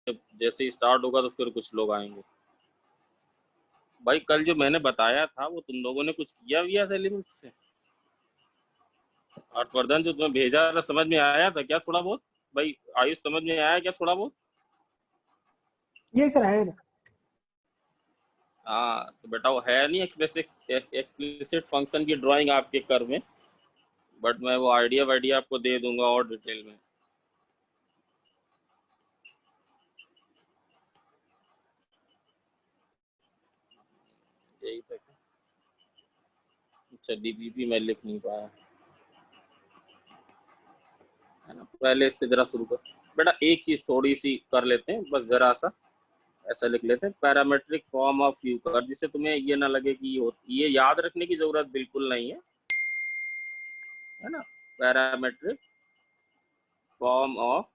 जैसे ही स्टार्ट होगा तो फिर कुछ लोग आएंगे। भाई कल जो मैंने बताया था वो तुम लोगों ने कुछ किया था एलिमेंट से? हर्षवर्धन जो तुम्हें भेजा था समझ में आया था क्या थोड़ा बहुत? भाई आयुष समझ में आया क्या थोड़ा बहुत? ये सर आया था। हाँ तो बेटा वो है नहीं एक्सप्लिसिट फंक्शन की ड्राइंग आपके कर्व में, बट मैं वो आइडिया आपको दे दूंगा और डिटेल में। यही था। अच्छा डीबीपी मैं लिख नहीं पाया है ना, पहले इससे जरा शुरू कर बेटा। एक चीज थोड़ी सी कर लेते हैं बस, जरा सा ऐसा लिख लेते हैं, parametric form of you curve, जिससे तुम्हें ये ना लगे कि ये याद रखने की जरूरत बिल्कुल नहीं है ना। Parametric form of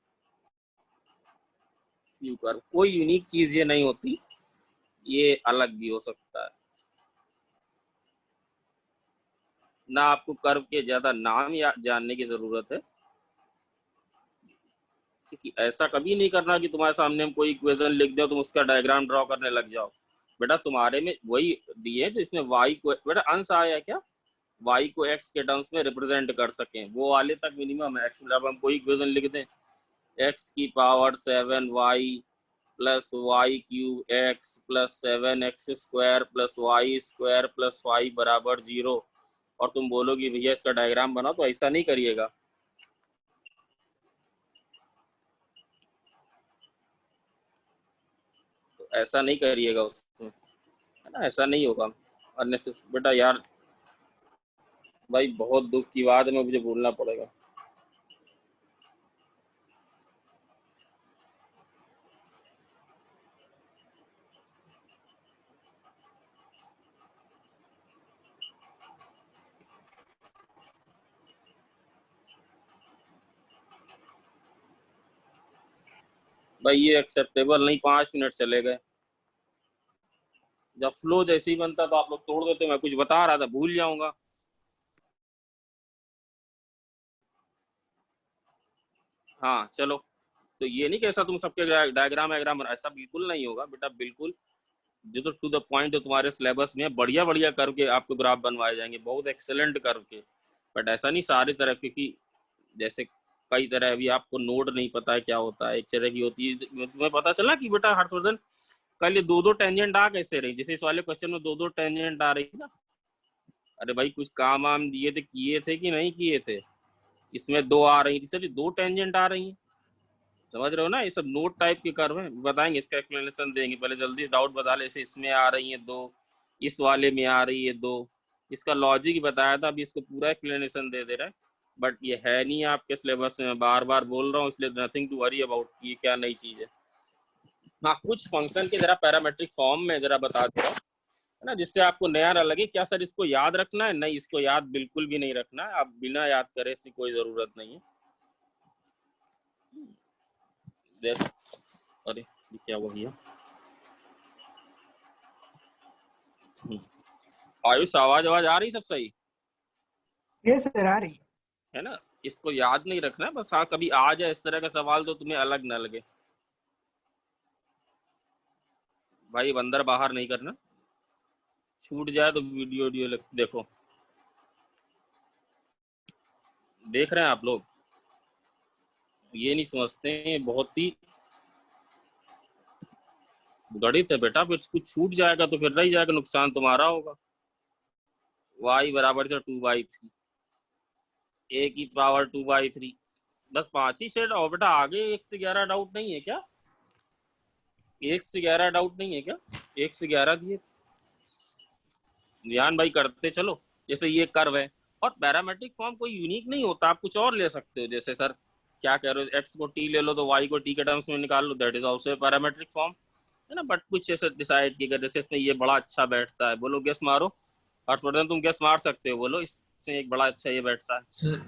you curve, कोई यूनिक चीज ये नहीं होती, ये अलग भी हो सकता है ना। आपको कर्व के ज्यादा नाम या जानने की जरूरत है, क्योंकि ऐसा कभी नहीं करना कि तुम्हारे सामने हम कोई इक्वेशन लिख दो तुम उसका डायग्राम ड्रॉ करने लग जाओ। बेटा तुम्हारे में वही दिए जो इसमें वाई को, बेटा अंश आया क्या, वाई को एक्स के टर्म्स में रिप्रेजेंट कर सकें, वो वाले तक मिनिमम है। एक्स मतलब हम कोई इक्वेशन लिख दें, एक्स की power 7y plus y cube x plus 7x square plus Y square plus y बराबर 0, और तुम बोलोगे भैया इसका डायग्राम बनाओ, तो ऐसा नहीं करिएगा। तो ऐसा नहीं करिएगा उसमें, है ना, ऐसा नहीं होगा। अन्य बेटा यार भाई बहुत दुख की बात है, मुझे बोलना पड़ेगा। भाई ये एक्सेप्टेबल नहीं, 5 मिनट चले गए। जब फ्लो जैसे ही बनता तो आप लोग तोड़ देते, मैं कुछ बता रहा था भूल जाऊंगा। हाँ चलो, तो ये नहीं कैसा तुम सबके डायग्राम ऐसा बिल्कुल नहीं होगा बेटा, बिल्कुल जो तो टू द पॉइंट जो तुम्हारे सिलेबस में बढ़िया बढ़िया करके आपको ग्राफ बनवाए जाएंगे, बहुत एक्सेलेंट करके। बट ऐसा नहीं सारी तरह, क्योंकि जैसे कई तरह अभी आपको नोड नहीं पता है क्या होता है, एक तरह की होती है तुम्हें पता चला कि बेटा हर्षवर्धन कल ये दो टेंजेंट आ कैसे रही, जैसे इस वाले क्वेश्चन में दो टेंजेंट आ रही ना। अरे भाई कुछ काम वाम दिए थे, किए थे कि नहीं किए थे? इसमें दो आ रही थी सर, दो टेंजेंट आ रही है, समझ रहे हो ना। ये सब नोट टाइप के कर्व हैं, बताएंगे इसका एक्सप्लेनेशन देंगे, पहले जल्दी डाउट बता ले। जैसे इसमें आ रही है दो, इस वाले में आ रही है दो, इसका लॉजिक बताया था, अभी इसको पूरा एक्सप्लेनेशन दे दे रहा है, बट ये है नहीं आपके सिलेबस में, बार बार बोल रहा हूँ, इसलिए नथिंग टू वरी अबाउट, ये क्या नई चीज है। हाँ कुछ फंक्शन के जरा पैरामेट्रिक फॉर्म में जरा बता दे रहा हूँ, है ना, जिससे आपको नया ना लगे क्या सर इसको याद रखना है, नहीं इसको याद बिल्कुल भी नहीं रखना है, आप बिना याद करे इसकी कोई जरूरत नहीं है। देख अरे ये क्या हुआ भैया, आयुष आवाज आ रही सब सही ये सर आ रही है ना। इसको याद नहीं रखना है बस, हाँ कभी आ जाए इस तरह का सवाल तो तुम्हें अलग ना लगे। भाई अंदर बाहर नहीं करना, छूट जाए तो वीडियो देखो, देख रहे हैं आप लोग, ये नहीं समझते हैं, बहुत ही गणित है बेटा, कुछ छूट जाएगा तो फिर रह जाएगा, नुकसान तुम्हारा होगा। y बराबर से 2/3, a की पावर 2/3, बस 5 ही सेट। और बेटा आगे 1 से 11 डाउट नहीं है क्या? 1 से 11 डाउट नहीं है क्या? 1 से 11 दिए ध्यान भाई करते चलो। जैसे ये कर्व है और पैरामेट्रिक फॉर्म कोई यूनिक नहीं होता, आप कुछ और ले सकते हो, जैसे सर क्या कह रहे हो, एक्स को टी ले लो तो वाई को टी के टर्म्स में निकाल लो, that is also parametric form, है ना। बट कुछ ऐसे डिसाइड किया जैसे इसमें ये बड़ा अच्छा बैठता है, बोलो गेस मारो, हर्षवर्धन तुम गेस मार सकते हो, बोलो इससे एक बड़ा अच्छा ये बैठता है सर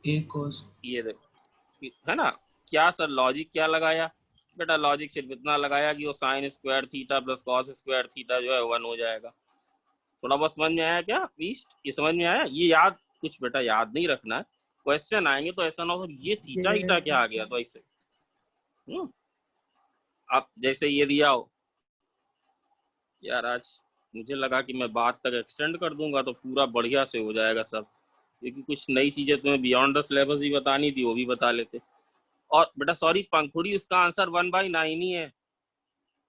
ए cos, ये देखो, है ना। क्या सर लॉजिक क्या लगाया बेटा? लॉजिक सिर्फ इतना लगाया कि वो sine square theta plus cos square theta जो है 1 हो जाएगा। थोड़ा बहुत समझ में आया क्या ईस्ट? ये समझ में आया? ये याद कुछ बेटा याद नहीं रखना है, क्वेश्चन आएंगे तो ऐसा ना हो ये थीटा ईटा क्या आ गया, तो ऐसे अब जैसे ये दिया हो यार, आज मुझे लगा कि मैं बात तक एक्सटेंड कर दूंगा तो पूरा बढ़िया से हो जाएगा सब, क्योंकि कुछ नई चीजें तुम्हें बियॉन्ड द सिलेबस ही बतानी थी, वो भी बता लेते। और बेटा सॉरी पंखुड़ी, उसका आंसर 1/9 ही है।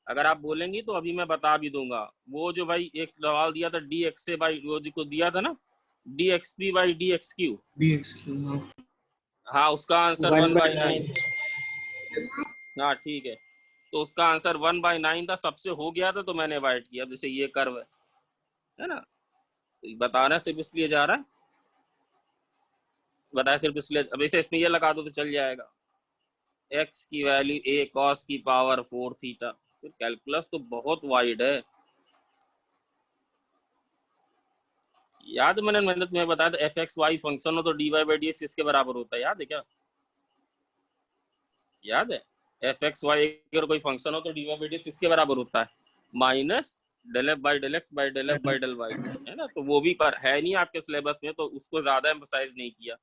अगर आप बोलेंगी तो अभी मैं बता भी दूंगा। वो जो भाई एक सवाल दिया था डी एक्स से बाई, वो जो दिया था ना D x P by d x Q, हाँ उसका आंसर 1/9। 1/9। हाँ ठीक है, तो उसका आंसर 1/9 था, सबसे हो गया था तो मैंने अवॉइड किया। जैसे ये कर्व है ना, तो बताना सिर्फ इसलिए जा रहा है, बताया सिर्फ इसलिए। अब इसे इसमें ये लगा दो तो चल जाएगा, एक्स की वैल्यू ए कॉस की पावर 4 थीटा। तो कैलकुलस तो बहुत वाइड है। याद मैंने तुम्हें बताया था एफ एक्स वाई फंक्शन हो तो d y by d x इसके बराबर होता है, याद है क्या? याद है, एफ एक्स वाई अगर कोई फंक्शन हो तो d y by d x इसके बराबर होता है, minus del f by del x by del f by del y, है ना। तो वो भी पर है नहीं आपके सिलेबस में, तो उसको ज्यादा एम्फसाइज नहीं किया।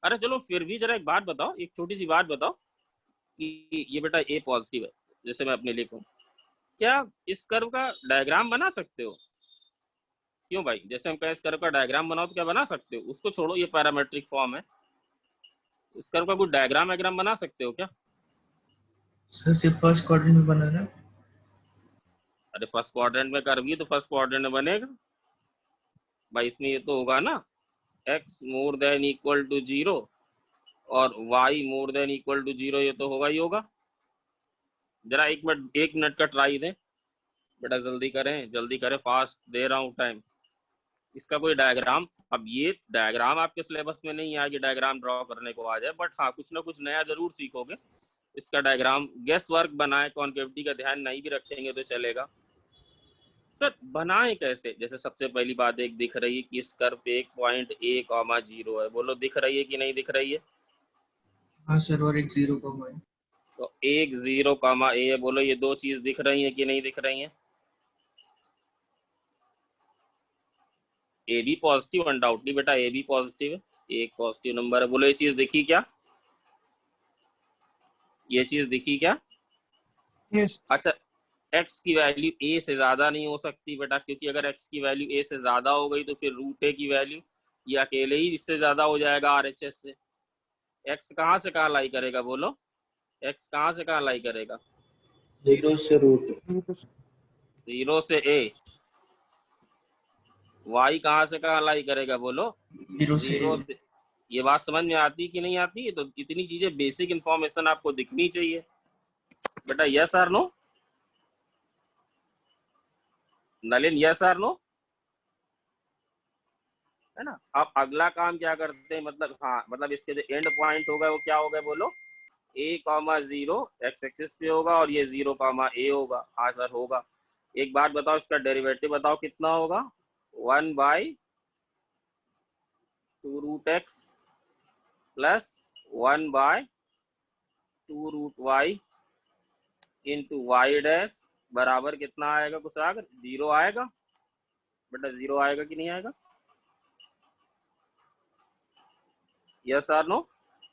अरे चलो फिर भी जरा एक बात बताओ, एक छोटी सी बात बताओ कि ये बेटा ए पॉजिटिव है, जैसे मैं अपने लिए कहूँ, क्या इस कर्व का डायग्राम बना सकते हो? क्यों भाई, जैसे हम कहें इस कर्व का डायग्राम बनाओ तो क्या बना सकते हो? उसको छोड़ो, ये पैरामेट्रिक फॉर्म है, इस कर्व का कोई डायग्राम वायग्राम बना सकते हो क्या? सर सिर्फ फर्स्ट क्वाड्रेंट में बना ना। अरे फर्स्ट क्वाड्रेंट में कर्व ही तो फर्स्ट क्वाड्रेंट में बनेगा भाई। इसमें ये तो होगा ना x more than equal to 0 और y more than equal to 0, ये तो होगा ही होगा। जरा एक मिनट का ट्राई दें बेटा, जल्दी करें जल्दी करें, फास्ट दे रहा हूँ टाइम। इसका कोई डायग्राम, अब ये डायग्राम आपके सिलेबस में नहीं आएगी, डायग्राम ड्रॉ करने को आ जाए, बट हाँ कुछ ना कुछ नया जरूर सीखोगे। इसका डायग्राम गेस वर्क बनाए, कॉन्केविटी का ध्यान नहीं भी रखेंगे तो चलेगा। सर बनाए कैसे? जैसे सबसे पहली बात एक दिख रही है कि इस कर्व पे एक पॉइंट ए कॉमा 0 है, बोलो दिख रही है कि नहीं दिख रही है? हाँ सर, और एक 0 कॉमा है। तो एक 0 कॉमा ए है, बोलो ये दो चीज दिख रही है कि नहीं दिख रही है? ए भी पॉजिटिव अनडाउटली बेटा, ए भी पॉजिटिव है, एक पॉजिटिव नंबर है, बोलो ये चीज दिखी क्या? ये चीज दिखी क्या? यस। अच्छा, x की वैल्यू a से ज्यादा नहीं हो सकती बेटा, क्योंकि अगर x की वैल्यू a से ज्यादा हो गई तो फिर रूट a की वैल्यू ये अकेले ही इससे ज्यादा हो जाएगा RHS से। x कहाँ से कहाँ लाई करेगा बोलो, x कहाँ से कहाँ लाई करेगा? 0 से रूट। 0 से a। y कहाँ से कहाँ लाई करेगा बोलो? 0 0 से। ये बात समझ में आती कि नहीं आती? तो इतनी चीजें बेसिक इंफॉर्मेशन आपको दिखनी चाहिए बेटा। यस और नो नलिन, यस और नो, है ना। अब अगला काम क्या करते हैं, मतलब हाँ मतलब इसके जो एंड पॉइंट होगा वो क्या होगा बोलो? a कॉमा 0 एक्स एक्सिस पे होगा और ये 0 कॉमा a होगा। हाँ सर होगा। एक बात बताओ, इसका डेरिवेटिव बताओ कितना होगा? 1/2 root x plus 1/2 root y into y dash बराबर कितना आएगा? कुछ आएगा? 0 आएगा बेटा, 0 आएगा कि नहीं आएगा? यस और नो?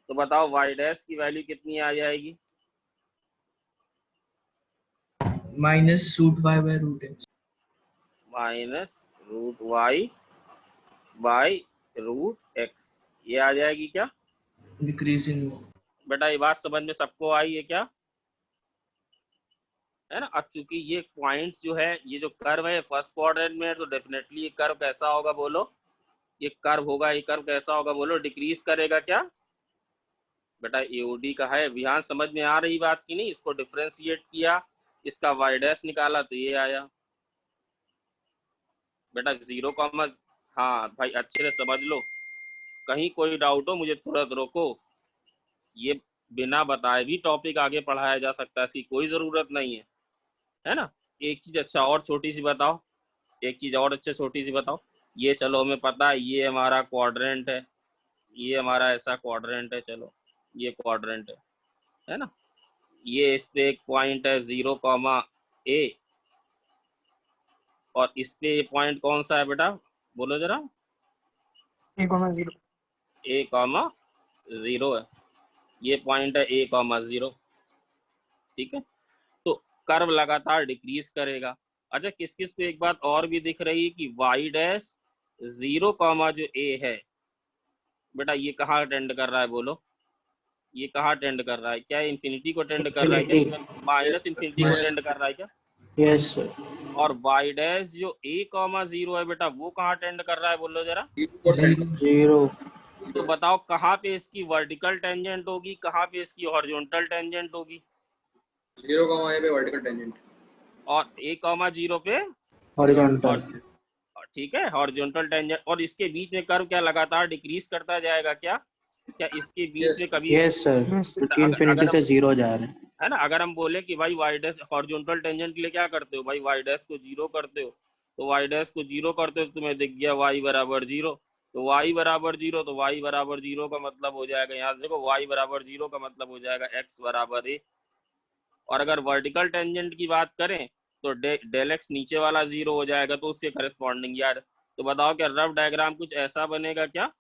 तो बताओ वाई डैश की वैल्यू कितनी आ जाएगी? Minus root y by root x. Minus root y by root x, ये आ जाएगी क्या डिक्रीजिंग। बेटा? ये बात समझ में सबको आई है क्या? है ना। अब चूंकि ये पॉइंट्स जो है, ये जो कर्व है फर्स्ट क्वाड्रेंट में है, तो डेफिनेटली ये कर्व कैसा होगा बोलो? ये कर्व होगा, ये कर्व कैसा होगा बोलो? डिक्रीज करेगा क्या बेटा? एओडी का है, ध्यान समझ में आ रही बात की नहीं? इसको डिफ्रेंशिएट किया, इसका वाई डैश निकाला तो ये आया बेटा 0 कॉमा। हाँ भाई अच्छे से समझ लो, कहीं कोई डाउट हो मुझे तुरंत रोको। ये बिना बताए भी टॉपिक आगे पढ़ाया जा सकता है, इसकी कोई ज़रूरत नहीं है ना। एक चीज़ अच्छा और छोटी सी बताओ, एक चीज़ और अच्छे छोटी सी बताओ। ये चलो हमें पता है ये हमारा क्वाड्रेंट है, ये हमारा ऐसा क्वाड्रेंट है, चलो ये क्वाड्रेंट है ना। ये इस पे एक पॉइंट है 0 कॉमा a, और इस पे पॉइंट कौन सा है बेटा बोलो जरा? A, 0। a कॉमा 0 है, ये पॉइंट है a कॉमा 0। ठीक है, तो कर्व लगातार डिक्रीज करेगा। अच्छा, किस किस को एक बात और भी दिख रही है कि वाई डैश 0 कॉमा जो ए है बेटा, ये कहाँ टेंड कर रहा है बोलो, ये कहाँ टेंड कर रहा है? क्या इन्फिनिटी को टेंड कर रहा है क्या? Infinity. माइनस इन्फिनिटी को Yes. टेंड कर रहा है क्या? Yes, sir. और वाई डैश जो a कॉमा 0 है बेटा, वो कहाँ टेंड कर रहा है बोलो जरा? 0. तो बताओ कहाँ पे इसकी वर्टिकल टेंजेंट होगी, कहाँ पे इसकी हॉरिजॉन्टल टेंजेंट होगी? 0 कॉमा ए पे वर्टिकल टेंजेंट और a कॉमा 0 पे Horizontal. ठीक है, हॉरिजॉन्टल टेंजेंट। और इसके बीच में कर्व क्या लगातार डिक्रीज करता जाएगा क्या? क्या इसके बीच में कभी Yes, sir. Yes, sir. क्योंकि इन्फिनिटी से 0 जा रहे हैं. है ना, अगर हम बोले कि भाई वाई डैश हॉरिजॉन्टल टेंजेंट के लिए क्या करते हो भाई, वाई डैश को 0 करते हो, तो वाई डैश को 0 करते हो तो तुम्हें दिख गया y बराबर 0, तो y बराबर 0, तो y बराबर 0 का मतलब हो जाएगा, यहाँ देखो y बराबर 0 का मतलब हो जाएगा x बराबर a। और अगर वर्टिकल टेंजेंट की बात करें तो डेल एक्स नीचे वाला 0 हो जाएगा, तो उसके करस्पॉन्डिंग यार। तो बताओ क्या रफ डायग्राम कुछ ऐसा बनेगा क्या?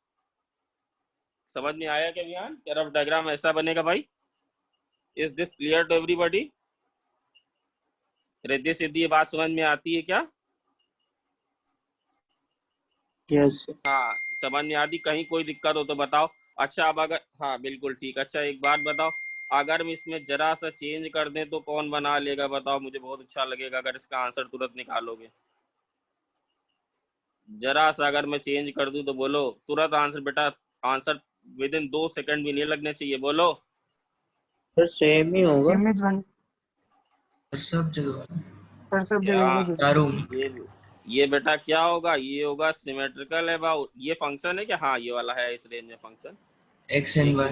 समझ में आया क्या विहान? क्या रफ डायग्राम ऐसा बनेगा भाई? Is this clear to everybody? Riddhi Siddhi ये बात समझ में आती है क्या? Yes, sir. हाँ, समझ में आती? कहीं कोई दिक्कत हो तो बताओ। अच्छा, अब अगर हाँ बिल्कुल ठीक। अच्छा, एक बात बताओ, अगर हम इसमें जरा सा चेंज कर दें तो कौन बना लेगा बताओ? मुझे बहुत अच्छा लगेगा अगर इसका आंसर तुरंत निकालोगे। जरा सा अगर मैं चेंज कर दूं तो बोलो तुरंत आंसर बेटा, आंसर विद इन 2 सेकंड भी नहीं लगने चाहिए, बोलो। सर सेम ही होगा. इमेज वन सब जगह सर, सब जगह क्या इमेज वन। चारों में ये बेटा क्या होगा? ये होगा सिमेट्रिकल अबाउट, ये फंक्शन है क्या? हाँ, ये वाला है इस रेंज में function, x and y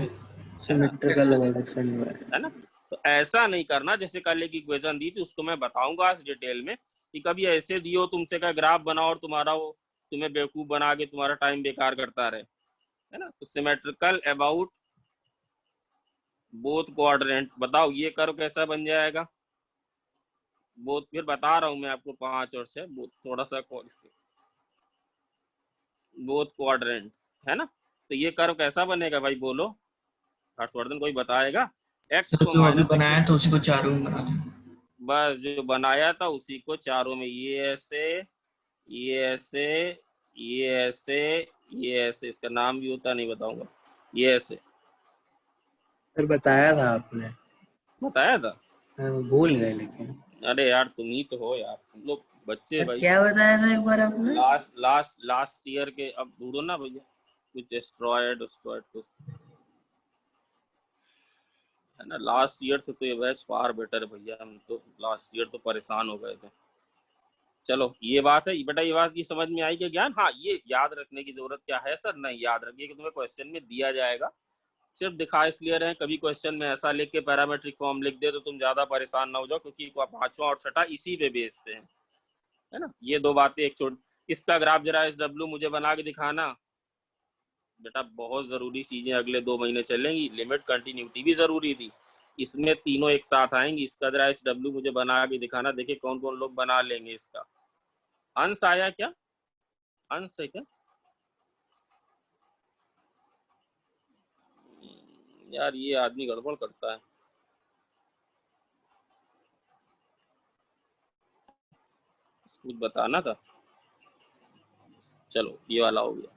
symmetrical about and y. है ना? तो ऐसा नहीं करना, जैसे कल एक इक्वेशन दी थी उसको मैं बताऊंगा इस डिटेल में, कि कभी ऐसे दियो तुमसे का ग्राफ बनाओ और तुम्हारा वो तुम्हें बेवकूफ बना के तुम्हारा टाइम बेकार करता रहे, है ना? तो सिमेट्रिकल अबाउट बोथ क्वाड्रेंट, बताओ ये कर्व कैसा बन जाएगा? बोथ, फिर बता रहा हूँ मैं आपको 5 और 6, थोड़ा सा बोथ क्वाड्रेंट, है ना? तो ये कर्व कैसा बनेगा भाई बोलो, हर्षवर्धन कोई बताएगा? एक्स सर को जो अभी माइनस, बनाया था उसी को चारों में बना दें। बस जो बनाया था उसी को चारों में, ये ऐसे, ये ऐसे, ये ऐसे, ये ऐसे, इसका नाम भी होता नहीं बताऊंगा, ये ऐसे सर बताया था आपने. बताया था। हम भूल गए लेकिन. अरे यार तुम ही तो हो यार, तुम लोग बच्चे भाई। क्या बताया था एक बार आपने? लास्ट ईयर के, अब ढूंढो ना भैया कुछ एस्ट्रॉयड कुछ, है ना? लास्ट ईयर से तो ये बैच फार बेटर है भैया, हम तो लास्ट ईयर तो परेशान हो गए थे। चलो ये बात है बेटा, ये बात की समझ में आई क्या ज्ञान? हाँ, ये याद रखने की जरूरत क्या है सर? नहीं, याद रखिए कि तुम्हें क्वेश्चन में दिया जाएगा, सिर्फ दिखा इसलिए रहे कभी क्वेश्चन में ऐसा लिख के पैरामेट्रिक फॉर्म लिख दे तो तुम ज्यादा परेशान ना हो जाओ, क्योंकि 5वां और 6ठा इसी पे बेस पे है ना? ये 2 बातें एक छोड़। इसका ग्राफ जरा इस डब्ल्यू मुझे बना के दिखाना बेटा, बहुत जरूरी चीजें अगले 2 महीने चलेंगी। लिमिट कंटिन्यूटी भी जरूरी थी, इसमें तीनों एक साथ आएंगी। इसका जरा इस डब्ल्यू मुझे बना के दिखाना, देखिए कौन कौन लोग बना लेंगे इसका। अंश आया क्या? अंश है क्या यार? ये आदमी गड़बड़ करता है। कुछ बताना था, चलो ये वाला हो गया,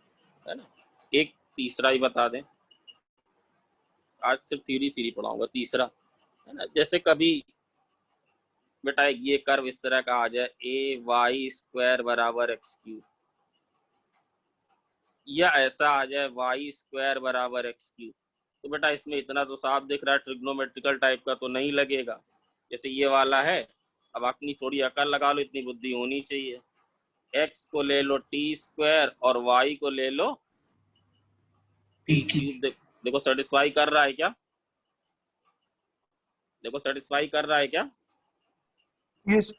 है ना? एक तीसरा ही बता दें, आज सिर्फ थ्योरी पढ़ाऊंगा। तीसरा है ना, जैसे कभी बेटा ये कर्व इस तरह का आ जाए, ए वाई स्क्वायर बराबर एक्स क्यूब, या ऐसा आ जाए वाई स्क्वायर बराबर एक्स क्यूब, तो बेटा इसमें इतना तो साफ दिख रहा है ट्रिग्नोमेट्रिकल टाइप का तो नहीं लगेगा। जैसे ये वाला है, अब अपनी थोड़ी अकल लगा लो, इतनी बुद्धि होनी चाहिए। एक्स को ले लो टी स्क्वायर और वाई को ले लो टी क्यूब। देखो सेटिस्फाई कर रहा है क्या? देखो सेटिस्फाई कर रहा है क्या? यस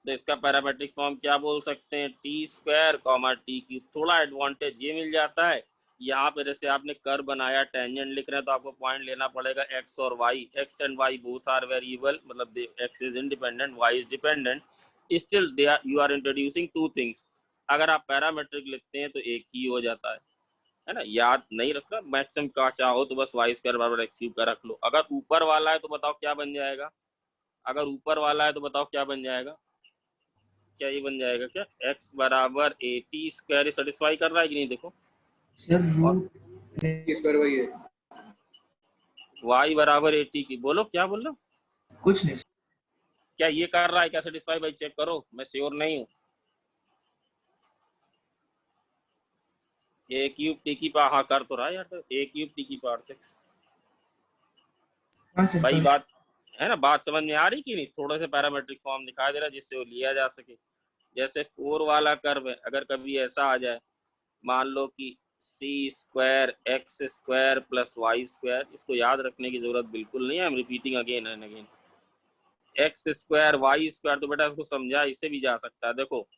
तो इसका पैरामेट्रिक फॉर्म क्या बोल सकते हैं? T square comma T cube. थोड़ा एडवांटेज ये मिल जाता है, यहाँ पे जैसे आपने कर्व बनाया, टेंजेंट लिख रहे हैं, तो आपको पॉइंट लेना पड़ेगा एक्स और वाई। X and Y both are variable, मतलब X is independent, Y is dependent, still they are, you are introducing 2 things. अगर आप पैरामेट्रिक लिखते हैं तो एक ही हो जाता है ना? याद नहीं रखना, मैक्सिमम का चाहो तो बस वाई स्क्वायर बराबर एक्स क्यूब का रख लो। अगर ऊपर वाला है तो बताओ क्या बन जाएगा? अगर ऊपर वाला है तो बताओ क्या बन जाएगा, क्या ये बन जाएगा क्या, x बराबर 80 स्क्वायर सेटिस्फाई कर रहा है कि नहीं, देखो। सर और रूट स्क्वायर वही है। y बराबर 80 की, बोलो क्या बोल रहे हो, कुछ नहीं। क्या ये कर रहा है क्या सेटिस्फाई, भाई चेक करो, मैं श्योर नहीं हूँ। a क्यूब t की पावर, हाँ कर तो रहा है यार, तो a क्यूब t की पावर 6। हाँ सर भाई कर। बात है ना, बात समझ में आ रही कि नहीं, थोड़े से पैरामेट्रिक फॉर्म दिखाई दे रहा है जिससे वो लिया जा सके। जैसे 4 वाला कर्व है, अगर कभी ऐसा आ जाए, मान लो कि C square X square plus Y square, इसको याद रखने की जरूरत बिल्कुल नहीं है, I am repeating again and again. X square Y square, तो बेटा इसको समझा, इससे भी जा सकता है, देखो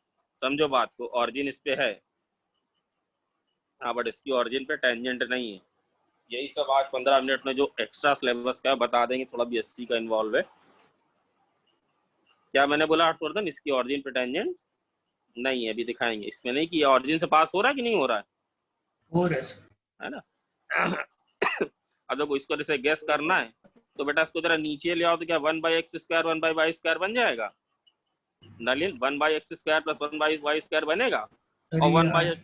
समझो बात को, ऑरिजिन इस पे है, हाँ बट इसकी ऑरिजिन पे टेंजेंट नहीं है। यही सब आज 15 मिनट में जो एक्स्ट्रा सिलेबस का बता देंगे, थोड़ा बीएससी का इन्वॉल्व है। क्या मैंने बोला हर्षवर्धन, इसकी ऑरिजिन पे टेंजेंट नहीं है, अभी दिखाएंगे। इसमें नहीं कि ऑरिजिन से पास हो रहा है कि नहीं हो रहा और है सर। है ना। अब देखो इसको जैसे गैस करना है, तो बेटा इसको जरा नीचे ले आओ, तो क्या 1/x स्क्वायर 1/y स्क्वायर बन जाएगा, Nalin 1/x square plus 1/y square बनेगा। सर और ये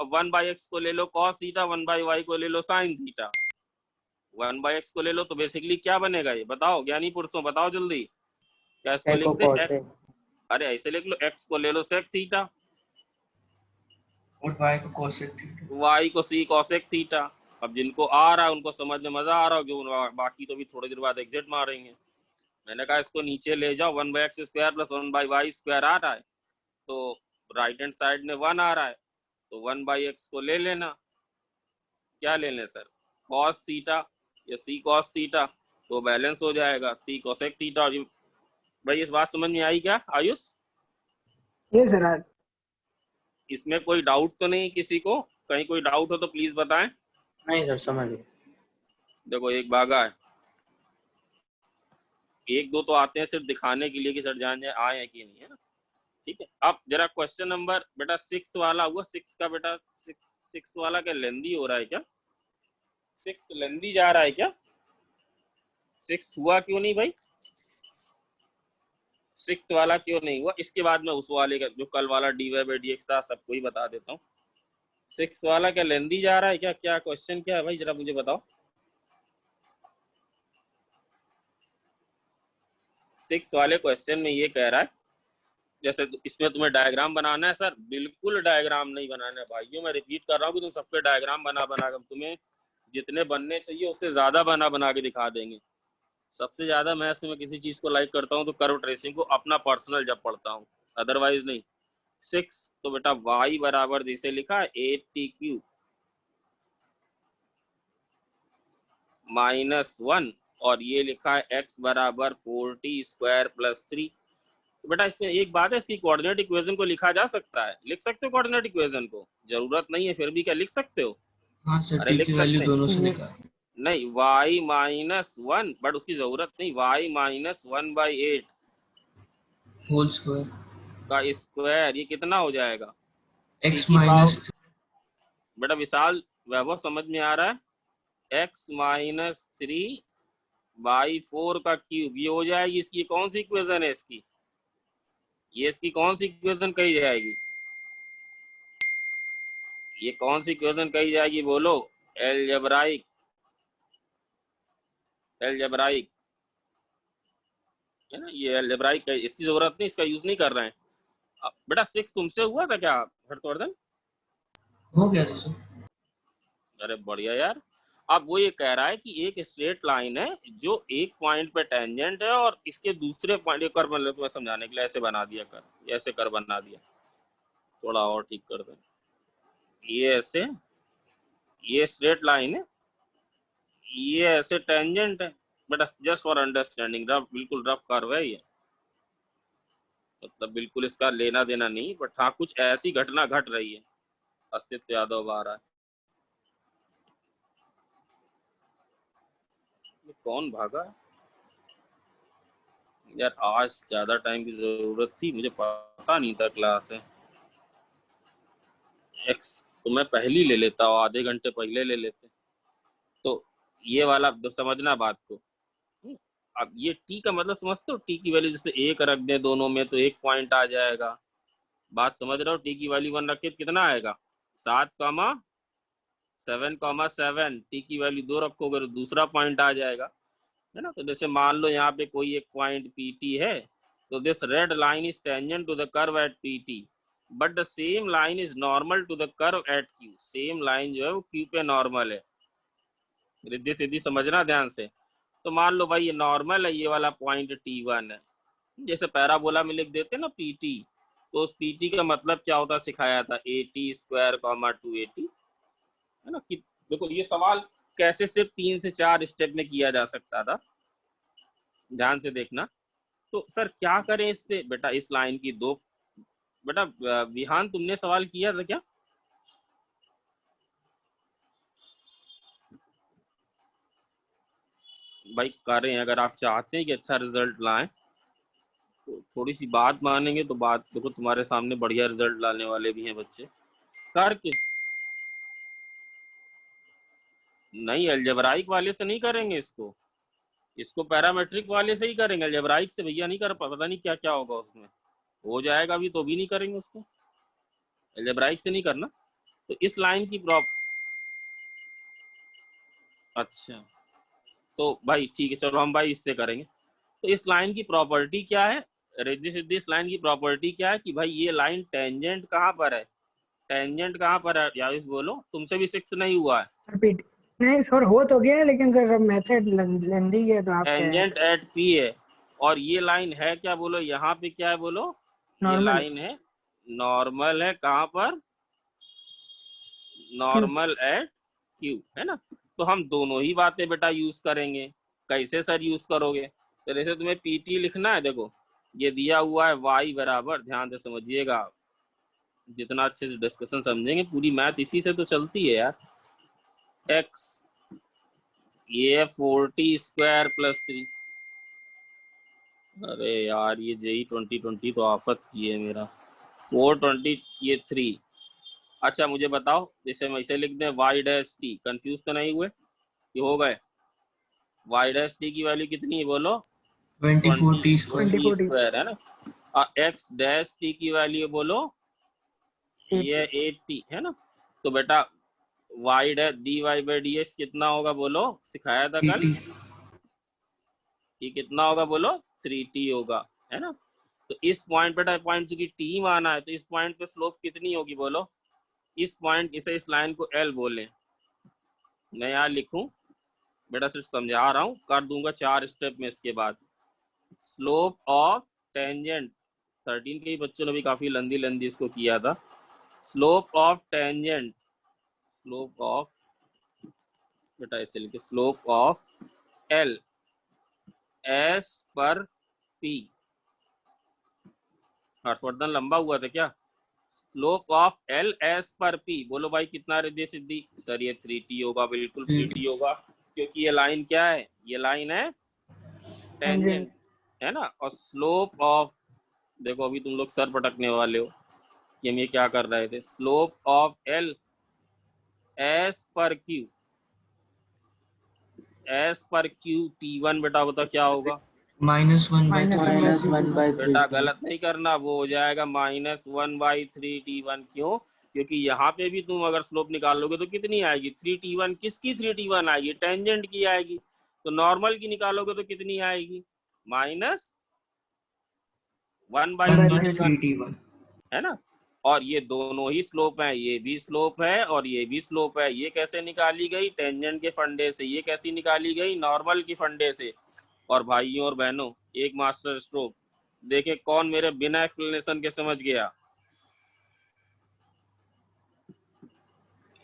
1/x को ले लो cos थीटा, 1/y को ले लो sin थीटा, 1/x को ले लो, तो बेसिकली क्या बनेगा ये बताओ, ज्ञानी पुरुषों बताओ जल्दी, क्या इसको लिख टेको दे कोसेक। अरे ऐसे लिख लो, x को ले लो sec थीटा, और y को कोसेक थीटा। y को c cosec थीटा। अब जिनको आ रहा है उनको समझ में मजा आ रहा हो, जो बाकी तो भी थोड़ी देर बाद एग्जिट मारेंगे। मैंने कहा इसको नीचे ले जाओ, 1/x square plus 1/y square आ रहा है, तो राइट हैंड साइड में 1 आ रहा है, तो 1/x को ले लेना, क्या ले लें सर, cos थीटा या c cos थीटा, तो बैलेंस हो जाएगा c cosec थीटा। और भाई इस बात समझ में आई क्या आयुष, ये सर आज इसमें कोई डाउट तो नहीं किसी को, कहीं कोई डाउट हो तो प्लीज बताएं। नहीं सर समझ गए। देखो एक भागा है, एक दो तो आते हैं सिर्फ दिखाने के लिए कि सर जान जाए आए हैं कि नहीं, है ना। ठीक है, अब जरा क्वेश्चन नंबर बेटा 6 वाला हुआ, 6 का बेटा 6 वाला क्या लेंदी हो रहा है क्या, 6 लेंदी जा रहा है क्या, 6 हुआ क्यों नहीं भाई, 6 वाला क्यों नहीं हुआ, इसके बाद मैं उस वाले का जो कल वाला dy/dx था सबको ही बता देता हूँ। 6 वाला क्या लेंदी जा रहा है क्या, क्या क्वेश्चन क्या है भाई जरा मुझे बताओ। 6 वाले क्वेश्चन में ये कह रहा है, जैसे इसमें तुम्हें डायग्राम बनाना है सर, बिल्कुल डायग्राम नहीं बनाना है भाइयों, मैं रिपीट कर रहा हूँ कि तुम सबके डायग्राम बना बना कर, तुम्हें जितने बनने चाहिए उससे ज्यादा बना बना के दिखा देंगे। सबसे ज्यादा मैथ्स में किसी चीज को लाइक करता हूँ तो कर्व ट्रेसिंग को, अपना पर्सनल जब पढ़ता हूँ, अदरवाइज नहीं। 6 तो बेटा y बराबर जिसे लिखा है 8t³ -1, और ये लिखा है x बराबर 4t स्क्वायर प्लस 3। तो बेटा इसमें एक बात है, इसकी कोऑर्डिनेट इक्वेशन को लिखा जा सकता है, लिख सकते हो कोऑर्डिनेट इक्वेशन को, जरूरत नहीं है फिर भी क्या लिख सकते हो, हाँ सर अरे t लिख की वैल्यू सकते हैं, दोनों से निकाल। नहीं y-1 बट उसकी जरूरत नहीं, y-1/8 होल स्क्वायर का स्क्वायर, ये कितना हो जाएगा, t x की माइनस पावर, बेटा विशाल वैभव समझ में आ रहा है, x-3/4 का क्यूब, ये हो जाएगी इसकी कौन सी इक्वेशन है इसकी, ये इसकी कौन सी इक्वेशन कही जाएगी, ये कौन सी इक्वेशन कही जाएगी बोलो, एलजेब्राइक, एलजेब्राइक है ना, ये एलजेब्राइक है, इसकी जरूरत नहीं, इसका यूज नहीं कर रहे हैं। बेटा 6 तुमसे हुआ था क्या हर्षवर्धन, हो गया था सर। अरे बढ़िया यार। अब वो ये कह रहा है कि एक स्ट्रेट लाइन है जो एक पॉइंट पे टेंजेंट है, और इसके दूसरे पॉइंट, एक कर मतलब तुम्हें समझाने के लिए ऐसे बना दिया कर, ऐसे कर बना दिया, थोड़ा और ठीक कर दे, ये ऐसे, ये स्ट्रेट लाइन है, ये ऐसे टेंजेंट है, बेटा जस्ट फॉर अंडरस्टैंडिंग, रफ बिल्कुल रफ कर्व है ये, मतलब बिल्कुल इसका लेना देना नहीं, बट हाँ कुछ ऐसी घटना घट रही है, अस्तित्व यादव आ रहा है, कौन भागा यार, आज ज्यादा टाइम की जरूरत थी, मुझे पता नहीं था क्लास है। एक्स तो मैं पहले ले लेता हूँ, आधे घंटे पहले ले लेते, तो ये वाला समझना बात को, अब ये टी का मतलब समझते हो, टी की वैल्यू जैसे 1 रख दे दोनों में तो 1 पॉइंट आ जाएगा। बात समझ रहे हो? टी की वैल्यू 1 रखे कितना आएगा 7,7,7, टी की वैल्यू 2 रखोगे तो दूसरा पॉइंट आ जाएगा, है ना। तो जैसे मान लो यहाँ पे कोई एक पॉइंट पी टी है, तो this red line is tangent to the curve at P T but the same line is normal to the curve at Q. Same line जो है वो क्यू पे नॉर्मल है। रिद्धि सिद्धि समझना ध्यान से। तो मान लो भाई ये नॉर्मल है, ये वाला पॉइंट T1 है, जैसे पैराबोला में लिख देते ना PT, तो उस PT का मतलब क्या होता सिखाया था, AT² 2AT, है ना। कि देखो ये सवाल कैसे सिर्फ 3 से 4 स्टेप में किया जा सकता था, ध्यान से देखना। तो सर क्या करें इस पे? बेटा इस लाइन की दो, बेटा विहान तुमने सवाल किया था क्या? भाई करें, अगर आप चाहते हैं कि अच्छा रिजल्ट लाएं तो थोड़ी सी बात मानेंगे तो बात देखो, तुम्हारे सामने बढ़िया रिजल्ट लाने वाले भी हैं बच्चे करके। नहीं, अलजेब्राइक वाले से नहीं करेंगे इसको, इसको पैरामेट्रिक वाले से ही करेंगे। अलजेब्राइक से भैया नहीं कर, पता नहीं क्या क्या होगा उसमें, हो जाएगा भी तो भी नहीं करेंगे उसको, अलजेब्राइक से नहीं करना। तो इस लाइन की अच्छा, तो भाई ठीक है, चलो हम भाई इससे करेंगे। तो इस लाइन की प्रॉपर्टी क्या है रिद्धि सिद्धि? इस लाइन की प्रॉपर्टी क्या है कि भाई ये लाइन टेंजेंट कहाँ पर है, टेंजेंट कहाँ पर है यार, बोलो, तुमसे भी 6 नहीं हुआ है। रिपीट। नहीं सर, हो तो गया है, लेकिन सर मेथड लेंदी है, तो आप कह रहे हैं टेंजेंट एट पी है, और ये लाइन है क्या बोलो, यहाँ पे क्या है बोलो, ये नॉर्मल लाइन है नॉर्मल है, कहाँ पर, क्यों? नॉर्मल एट क्यू, है ना। तो हम दोनों ही बातें बेटा यूज करेंगे। कैसे सर यूज करोगे? तो जैसे तुम्हें PT लिखना है, देखो ये दिया हुआ है y बराबर, ध्यान से समझिएगा, जितना अच्छे से डिस्कशन समझेंगे, पूरी मैथ इसी से तो चलती है यार। x ये 40² + 3, अरे यार ये JEE 2020 तो आफत की है मेरा, 420 ये 3। अच्छा मुझे बताओ, जैसे हम इसे लिख दें y', कंफ्यूज तो नहीं हुए? ये हो गए, y' की वैल्यू कितनी है बोलो, 24t स्क्वायर 24 स्क्वायर, है ना। और x' की वैल्यू बोलो, ये 8t, है ना। तो बेटा y'(dy/dx) कितना होगा बोलो, सिखाया था कल, 3t ये कितना होगा बोलो, 3t होगा, है ना। तो इस पॉइंट बेटा, पॉइंट चूंकि t माना है, तो इस पॉइंट पे स्लोप कितनी होगी बोलो, इस पॉइंट इसे, इस लाइन को L बोले। मैं यहाँ लिखूं बेटा, सिर्फ समझा रहा हूँ, कर दूंगा 4 स्टेप में इसके बाद। स्लोप ऑफ टेंजेंट, 13 के ही बच्चों ने भी काफी लंदी लंदी इसको किया था। Slope of tangent, slope of बेटा ऐसे लिखे, स्लोप ऑफ L S पर P, हर्षवर्धन लंबा हुआ था क्या? स्लोप ऑफ L S पर P, बोलो भाई कितना रिद्धि सिद्धि? सर ये 3t होगा, बिल्कुल 3t होगा, क्योंकि ये लाइन क्या है, ये लाइन है टेंजेंट, है ना। और स्लोप ऑफ, देखो अभी तुम लोग सर पटकने वाले हो कि हम ये क्या कर रहे थे, स्लोप ऑफ L S पर Q, S पर Q T1 बेटा बता क्या होगा, -1/3t बेटा गलत नहीं करना, वो हो जाएगा -1/3t1। क्यों? क्योंकि यहाँ पे भी तुम अगर स्लोप निकालोगे तो कितनी आएगी, 3t1। किसकी 3t1 आएगी? टेंजेंट की आएगी। तो नॉर्मल की निकालोगे तो कितनी आएगी, -1/3t1, है ना। और ये दोनों ही स्लोप है, ये भी स्लोप है और ये भी स्लोप है। ये कैसे निकाली गई? टेंजेंट के फंडे से। ये कैसी निकाली गई? नॉर्मल की फंडे से। और भाइयों और बहनों, एक मास्टर स्ट्रोक देखे कौन मेरे बिना एक्सप्लेनेशन के समझ गया?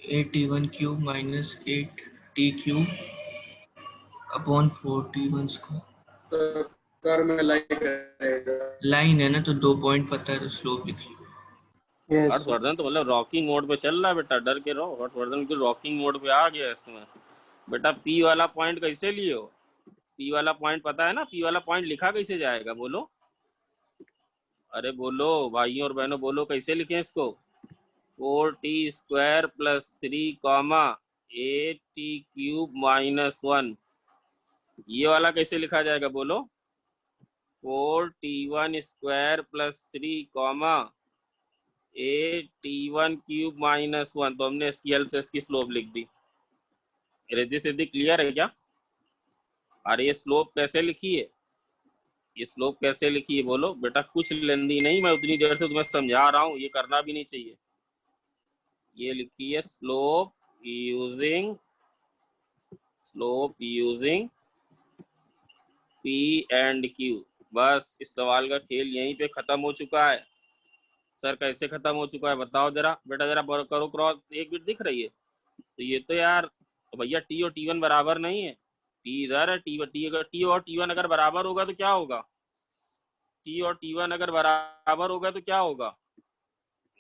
8t1³ -8t³ upon 4t1 square. तो कर में लाइन है ना, तो 2 पॉइंट पता है तो स्लोप लिख लो। यस हर्षवर्धन तो मतलब रॉकिंग मोड पे चल रहा है बेटा, डर के रहो। हर्षवर्धन की रॉकिंग मोड पे आ गया इसमें। बेटा P वाला पॉइंट कैसे लिए हो? P वाला पॉइंट पता है ना, P वाला पॉइंट लिखा कैसे जाएगा बोलो, अरे बोलो भाइयों और बहनों, बोलो कैसे लिखें इसको? 4t² + 3, 8t³ - 1, ये वाला कैसे लिखा जाएगा बोलो? 4t1 square plus 3 comma 8t1 cube minus 1। तो हमने इसकी हेल्प से इसकी स्लोप लिख दी। रिद्धि सिद्धि क्लियर है क्या? अरे ये स्लोप कैसे लिखी है? ये स्लोप कैसे लिखी है बोलो? बेटा कुछ लेंदी नहीं, मैं उतनी देर से तुम्हें समझा रहा हूँ, ये करना भी नहीं चाहिए। ये लिखी है slope using P and Q. बस इस सवाल का खेल यहीं पे खत्म हो चुका है। सर कैसे खत्म हो चुका है बताओ जरा बेटा, जरा करो क्रॉस। एक बिट दिख रही है? तो ये तो यार तो भैया टी और टी1 बराबर नहीं है। टी इधर है, टी और टी1 अगर बराबर होगा तो क्या होगा? टी और टी1 अगर बराबर होगा तो क्या होगा?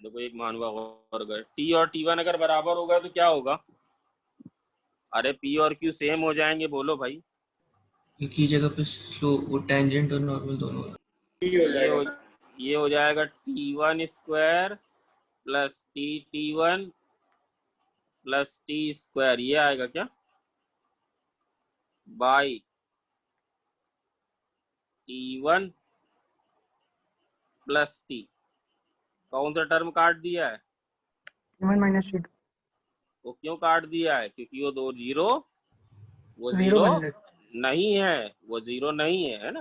देखो एक मानवा और गए। टी और टी1 अगर बराबर होगा तो क्या होगा? अरे पी और क्यू सेम हो जाएंगे, बोलो भाई। एक ही जगह पे स्लो वो टेंजेंट और नॉर्मल दोनों। ये हो जाएगा t1 square plus t1 plus T square. ये आएगा क्या? By t1 plus T. कौन सा टर्म काट दिया है? t1 माइनस t2 वो क्यों काट दिया है? क्योंकि वो दो जीरो जीरो बन जाए। नहीं है, वो जीरो नहीं है ना।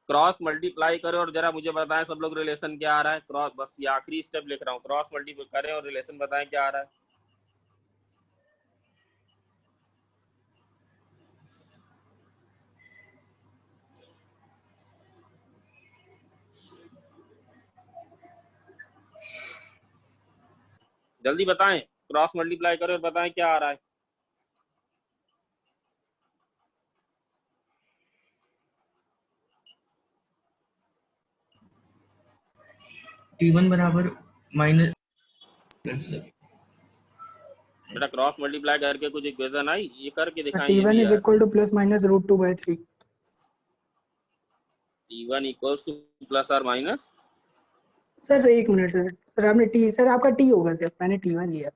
क्रॉस मल्टीप्लाई करें और जरा मुझे बताएं सब लोग रिलेशन क्या आ रहा है। क्रॉस, बस ये आखिरी स्टेप लिख रहा हूँ। क्रॉस मल्टीप्लाई करें और रिलेशन बताएं क्या आ रहा है। जल्दी बताएं, क्रॉस मल्टीप्लाई करें और बताएं क्या आ रहा है। t1 बराबर माइनस। बेटा क्रॉस मल्टीप्लाई करके कुछ इक्वेशन आई, ये करके दिखाएं ये t1 भी इज यार। Equal two plus minus √2/3। t1 equals two plus और माइनस। सर एक मिनट सर, सर आपने टी, सर आपका टी होगा सर, मैंने t1 लिया।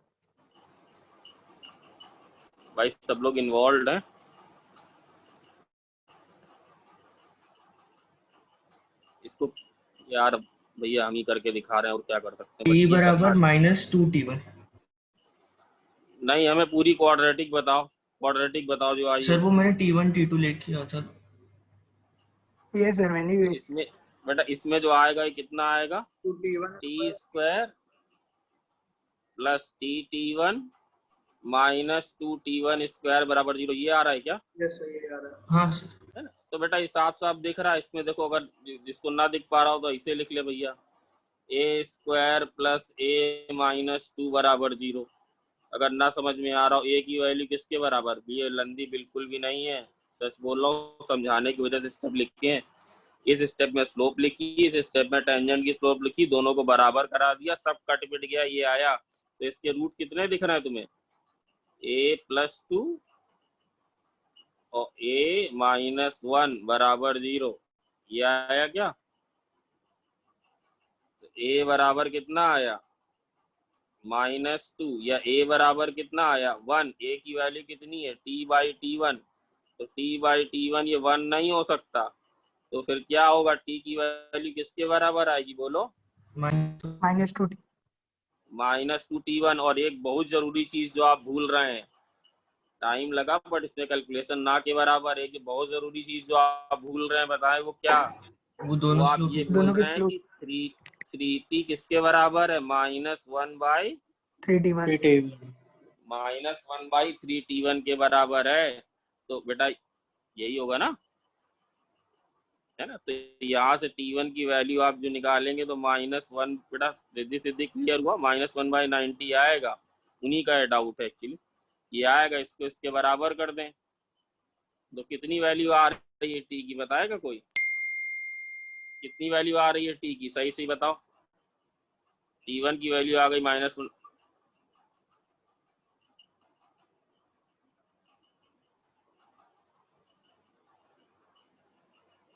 भाई सब लोग इन्वॉल्व हैं। इसको यार भैया हम ही करके दिखा रहे हैं और क्या कर सकते हैं। t बट ये बराबर करना -2t1। नहीं, हमें पूरी क्वाड्रेटिक बताओ, क्वाड्रेटिक बताओ जो आई सर हो। वो मैंने t1 t2 लेके आया था। ये सर मैंने तो भी। इसमें बेटा इसमें जो आएगा ये कितना आएगा? टी स्क्वायर प्लस टी1 माइनस 2t1 स्क्वायर बराबर 0। ये आ रहा है क्या? हाँ सर। है ना? तो बेटा ये साफ साफ दिख रहा है। इसमें देखो, अगर जिसको ना दिख पा रहा हो तो ऐसे लिख ले भैया, ए स्क्वायर प्लस ए माइनस 2 बराबर 0। अगर ना समझ में आ रहा हो ए की वैल्यू किसके बराबर? ये लंदी बिल्कुल भी नहीं है, सच बोल रहा हूँ। समझाने की वजह से स्टेप लिखे हैं। इस स्टेप में स्लोप लिखी, इस स्टेप में टेंजेंट की स्लोप लिखी, दोनों को बराबर करा दिया, सब कट पिट गया, ये आया। तो इसके रूट कितने दिख रहे हैं तुम्हें? a+2 और a-1 बराबर 0। ये आया क्या? तो a बराबर कितना आया? -2। या a बराबर कितना आया? 1। a की वैल्यू कितनी है? t/t1। तो t/t1 ये 1 नहीं हो सकता। तो फिर क्या होगा? t की वैल्यू किसके बराबर आएगी बोलो? -2t। -2t1। और एक बहुत जरूरी चीज जो आप भूल रहे हैं, टाइम लगा बट इसमें कैलकुलेशन ना के बराबर है। कि बहुत जरूरी चीज जो आप भूल रहे हैं, बताएं वो क्या? वो वो दोनों आप स्लोप ये इक्वल। बोल दोनों के रहे हैं स्लोप कि 3t किसके बराबर है? -1/3t1 के बराबर है। तो बेटा यही होगा ना, है ना? तो यहाँ से t1 की वैल्यू आप जो निकालेंगे तो -1, बेटा रिद्धि सिद्धि क्लियर हुआ, -1/90 आएगा। उन्हीं का डाउट है एक्चुअली। ये आएगा, इसको इसके बराबर कर दें तो कितनी वैल्यू आ रही है टी की? बताएगा कोई? कितनी वैल्यू आ रही है टी की? सही सही बताओ। t1 की वैल्यू आ गई -1।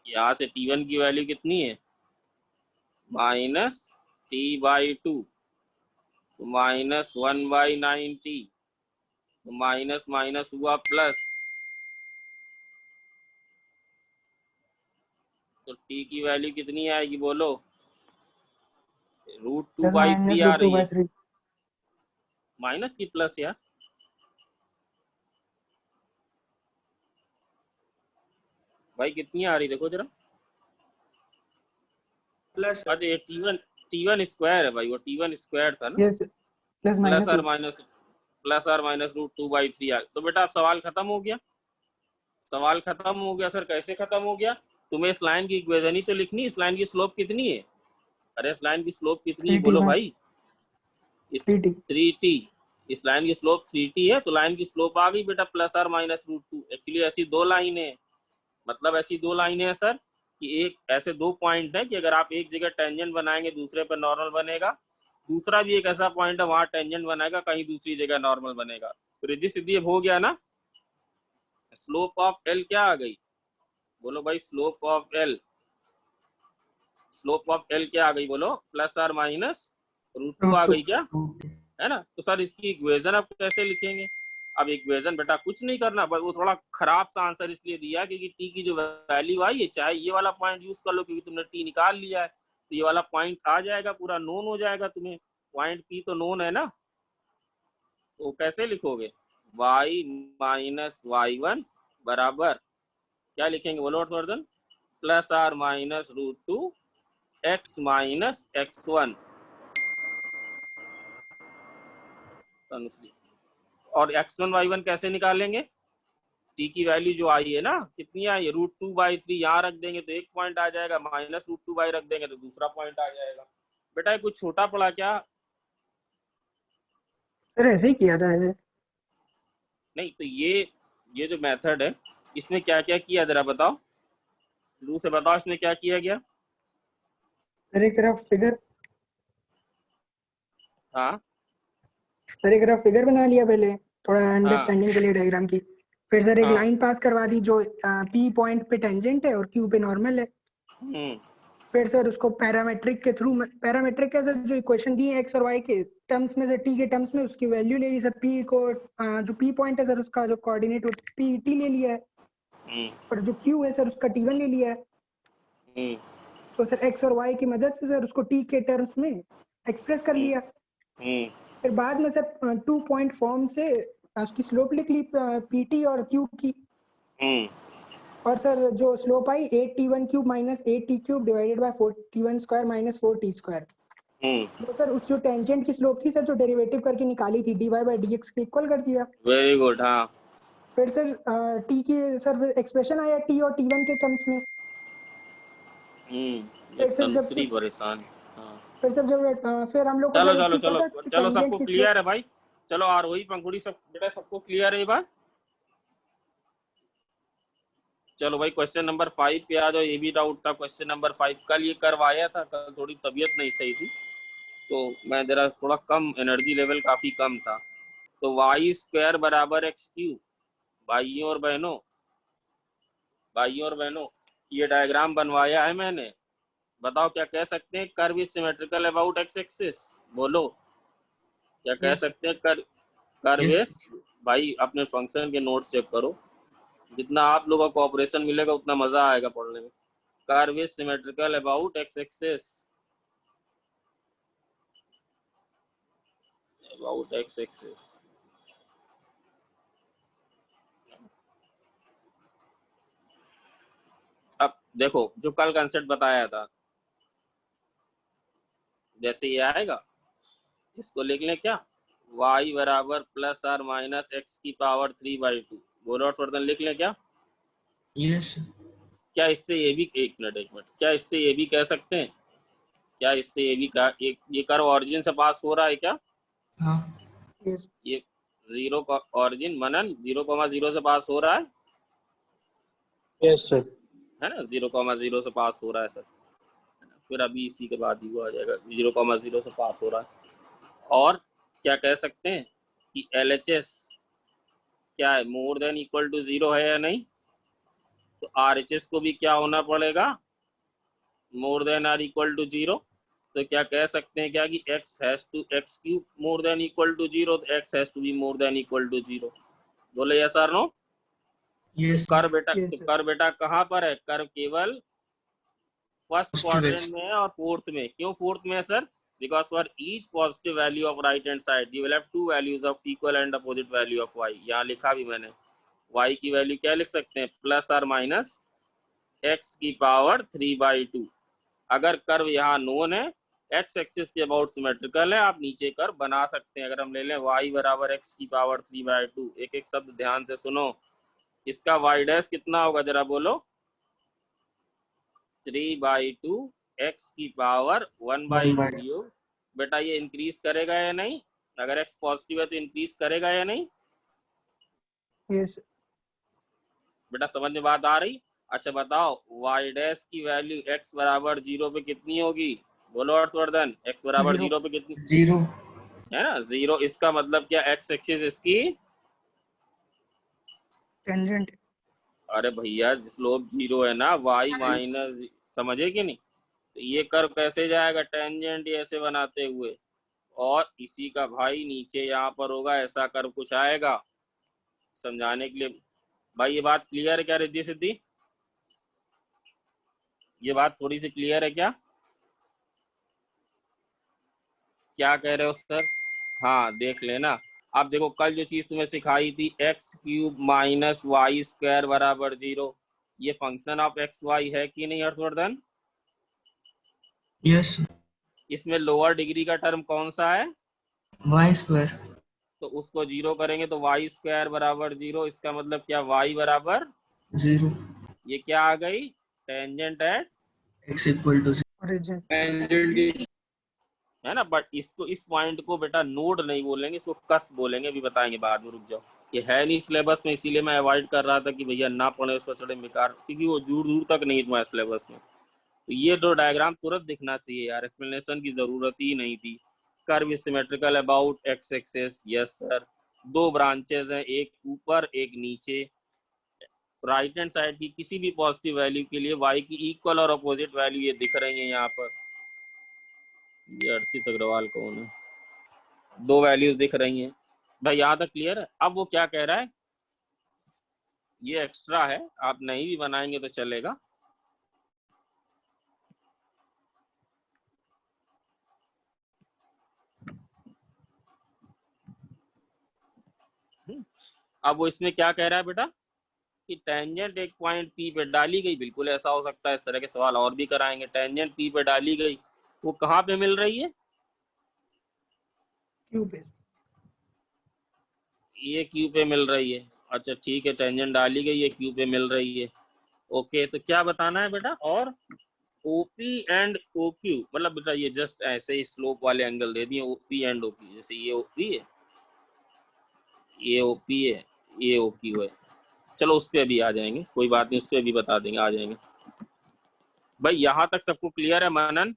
यहाँ से t1 की वैल्यू कितनी है? -t/2। तो -1/90। तो माइनस माइनस हुआ प्लस। तो टी की वैल्यू कितनी आएगी बोलो? Root two plus by three minus आ रूट टू रही बाई है, 3। माइनस की प्लस यार? भाई कितनी आ रही देखो जरा। प्लस अरे टी वन स्क्वायर है भाई, वो टी1 स्क्वायर था ना, यस प्लस प्लस माइनस और minus root two by three आ। तो बेटा अब सवाल खत्म हो गया, सवाल खत्म हो गया। सर कैसे खत्म हो गया? तुम्हें इस लाइन की इक्वेशन ही तो लिखनी, इस लाइन की स्लोप कितनी है? अरे इस लाइन की स्लोप कितनी है 3t बोलो 1 भाई? इस 3t। 3t, इस लाइन की स्लोप 3t है, तो लाइन की स्लोप आ गई बेटा प्लस और माइनस रूट टू। एक्चुअली ऐसी दो लाइनें हैं, मतलब ऐसी दो लाइनें हैं सर कि एक ऐसे दो पॉइंट है कि अगर आप एक जगह टेंजेंट बनाएंगे दूसरे पर नॉर्मल बनेगा, दूसरा भी एक ऐसा पॉइंट है वहां टेंजेंट बनाएगा कहीं दूसरी जगह नॉर्मल बनेगा। तो रिद्धि सिद्धि अब हो गया ना। स्लोप ऑफ एल क्या आ गई बोलो भाई? Slope of L, slope of L क्या आ गई बोलो? प्लस और minus root to uh root गई क्या? 2। है ना। तो सर इसकी इक्वेशन अब कैसे लिखेंगे? अब इक्वेशन बेटा कुछ नहीं करना, बस वो थोड़ा खराब सा आंसर इसलिए दिया क्योंकि टी की जो वैल्यू आई है, चाहे ये वाला पॉइंट यूज कर लो क्योंकि तुमने टी निकाल लिया है, तो ये वाला पॉइंट आ जाएगा, पूरा नोन हो जाएगा तुम्हें। पॉइंट पी तो नोन है ना, तो कैसे लिखोगे? y माइनस वाई वन बराबर क्या लिखेंगे बोलो Harshvardhan? Plus or minus root two x minus x one. और x1 y1 कैसे निकालेंगे? टी की वैल्यू जो आई है ना, कितनी आई है? रूट टू बाई थ्री, यहाँ रख देंगे तो एक पॉइंट आ जाएगा, माइनस रूट टू बाई रख देंगे तो दूसरा पॉइंट आ जाएगा। बेटा ये कुछ छोटा पड़ा क्या? सर ऐसे ही किया था ऐसे। नहीं तो ये जो मेथड है इसमें क्या क्या किया जरा बताओ, शुरू से बताओ इसमें क्या किया गया? सर एक तरफ फिगर हाँ सर एक तरफ फिगर बना लिया पहले, थोड़ा हाँ अंडरस्टैंडिंग के लिए डायग्राम की। फिर सर एक हाँ। लाइन पास करवा दी जो पी पॉइंट पे टेंजेंट है और क्यू पे नॉर्मल है। हम्म फिर सर उसको पैरामेट्रिक के थ्रू, पैरामेट्रिक का सर जो इक्वेशन दी है एक्स और वाई के टर्म्स में, सर टी के टर्म्स में उसकी वैल्यू ले ली सर। पी को जो पी पॉइंट है सर उसका जो कोऑर्डिनेट पी टी ले लिया है, हम्म और जो क्यू है सर उसका टी1 ले लिया है। हम्म तो सर एक्स और वाई की मदद से सर उसको टी के टर्म्स में एक्सप्रेस कर लिया। हम्म फिर बाद में सर 2 पॉइंट फॉर्म से उसकी स्लोप लिख ली पीटी और क्यू की। हम्म और सर जो slope I 8t1 cube minus 8t cube divided by 4t1 square minus 4t square. वो सर उस जो टेंजेंट की स्लोप थी सर जो डेरिवेटिव करके निकाली थी dy बाय dx के इक्वल कर दिया। Very good. हाँ फिर सर t की सर एक्सप्रेशन आया t और t1 के टर्म्स में। ये फिर सर जब तनुश्री परेशान। हाँ फिर सर जब फिर हम लोग को चलो सर एक चलो चीज चलो पता कि चलो, टेंजेंट सबको की स्लोप। क्लियर है भाई? चलो आरोही पंखुड़ी सब बेटा सबको क्लियर है ये बात? चलो भाई क्वेश्चन नंबर 5 पे आ जाओ। ये भी डाउट था क्वेश्चन नंबर 5, कल ये करवाया था, कल थोड़ी तबीयत नहीं सही थी तो मैं जरा थोड़ा कम, एनर्जी लेवल काफी कम था। तो वाई स्क्वायर बराबर एक्स क्यूब। भाइयों और बहनों, भाइयों और बहनों ये डायग्राम बनवाया है मैंने, बताओ क्या कह सकते हैं? Curve is symmetrical about x axis. बोलो क्या कह सकते हैं? Curve Yes. इज, भाई अपने फंक्शन के नोट्स चेक करो, जितना आप लोगों को ऑपरेशन मिलेगा उतना मजा आएगा पढ़ने में। Curve is symmetrical about x axis, about x axis. अब देखो जो कल कंसेप्ट बताया था, जैसे ये आएगा इसको लिख लें क्या? y बराबर प्लस और माइनस एक्स की पावर 3/2। बोलो और लिख लें क्या? Yes. क्या इससे ये भी, एक मिनट, क्या इससे ये भी कह सकते हैं? क्या इससे ये भी कहा ये कर्व ऑरिजिन से पास हो रहा है क्या? हाँ. ये जीरो का ऑरिजिन मनन 0,0 से पास हो रहा है, यस सर। है ना? 0,0 से पास हो रहा है सर। फिर अभी इसी के बाद ही वो आ जाएगा, 0,0 से पास हो रहा है। और क्या कह सकते हैं कि LHS क्या है? मोर देन इक्वल टू 0 है या नहीं? तो RHS को भी क्या होना पड़ेगा? More than or equal to 0। तो क्या कह सकते हैं क्या कि x has to x cube more than equal to 0, तो x has to be more than equal to 0। बोले यस और नो? Yes. कर बेटा, Yes, तो sir. कर बेटा कहाँ पर है? कर केवल फर्स्ट Positive क्वाड्रेंट X. में है और फोर्थ में। क्यों फोर्थ में है sir? Because for each positive value of right hand side you will have to values of equal and opposite value of y। यहाँ लिखा भी मैंने, y की वैल्यू क्या लिख सकते हैं, प्लस और माइनस x की पावर 3/2। अगर कर्व यहाँ नोन है, x एक्सिस के अबाउट सिमेट्रिकल है, आप नीचे कर्व बना सकते हैं। अगर हम ले लें y बराबर x की पावर 3/2, एक एक शब्द ध्यान से सुनो, इसका y डैश कितना होगा जरा बोलो, 3/2 x की पावर 1/2 क्यूब। बेटा ये इंक्रीज करेगा या नहीं? अगर x पॉजिटिव है तो इंक्रीज करेगा या नहीं? यस बेटा समझ में बात आ रही? अच्छा बताओ, y डैश की वैल्यू x बराबर 0 पे कितनी होगी? बोलो हर्षवर्धन, x बराबर 0 पे कितनी 0. है ना? 0। इसका मतलब क्या, x एक्सिस इसकी, टेंजेंट। अरे भैया स्लोप 0 है ना, y माइनस, समझे कि नहीं? तो ये कर्व कैसे जाएगा, टेंजेंट ऐसे बनाते हुए, और इसी का भाई नीचे यहाँ पर होगा, ऐसा कर्व कुछ आएगा। समझाने के लिए भाई, ये बात क्लियर है क्या रिद्धि सिद्धि? ये बात थोड़ी सी क्लियर है क्या? क्या कह रहे हो सर? हाँ देख लेना। अब देखो, कल जो चीज तुम्हें सिखाई थी, x³ माइनस वाई स्क्वायर बराबर 0, ये फंक्शन ऑफ xy है कि नहीं हर्षवर्धन? Yes. इसमें लोअर डिग्री का टर्म कौन सा है? Y square. तो उसको 0 करेंगे तो वाई स्क्वायर बराबर 0। इसका मतलब क्या, y बराबर, 0. ये क्या आ गई, tangent at, X equal to 0. Origin. Tangent है ना? बट इसको, इस पॉइंट को बेटा नोड नहीं बोलेंगे, इसको कस बोलेंगे, अभी बताएंगे बाद में, रुक जाओ। ये है नहीं सिलेबस में, इसीलिए मैं अवॉइड कर रहा था कि भैया ना पढ़े, उस पर चढ़े बेकार, क्योंकि वो दूर दूर तक नहीं तुम्हारे सिलेबस में। तो ये दो डायग्राम तुरंत दिखना चाहिए यार, एक्सप्लेनेशन की जरूरत ही नहीं थी। Curve symmetrical about x axis, yes sir. दो ब्रांचेज हैं, एक ऊपर एक नीचे। राइट हैंड साइड की किसी भी पॉजिटिव वैल्यू के लिए y की इक्वल और अपोजिट वैल्यू ये दिख रही है यहाँ पर। ये अर्चित अग्रवाल कौन है? दो वैल्यूज दिख रही हैं भाई, यहाँ तक क्लियर है? अब वो क्या कह रहा है, ये एक्स्ट्रा है, आप नहीं भी बनाएंगे तो चलेगा। अब वो इसमें क्या कह रहा है बेटा, कि टेंजेंट एक पॉइंट पी पे डाली गई, बिल्कुल ऐसा हो सकता है, इस तरह के सवाल और भी कराएंगे। टेंजेंट पी पे डाली गई, वो कहाँ पे मिल रही है? क्यू पे। ये क्यू पे मिल रही है। अच्छा ठीक है, टेंजेंट डाली गई, ये क्यू पे मिल रही है। ओके, तो क्या बताना है बेटा, और OP एंड OQ, मतलब बेटा ये जस्ट ऐसे ही स्लोप वाले एंगल दे दिए, OP एंड OQ। जैसे ये OP है, ये OP है, ये OQ है। चलो उस पर अभी आ जाएंगे, कोई बात नहीं, उस पर भी बता देंगे, आ जाएंगे भाई। यहाँ तक सबको क्लियर है मनन?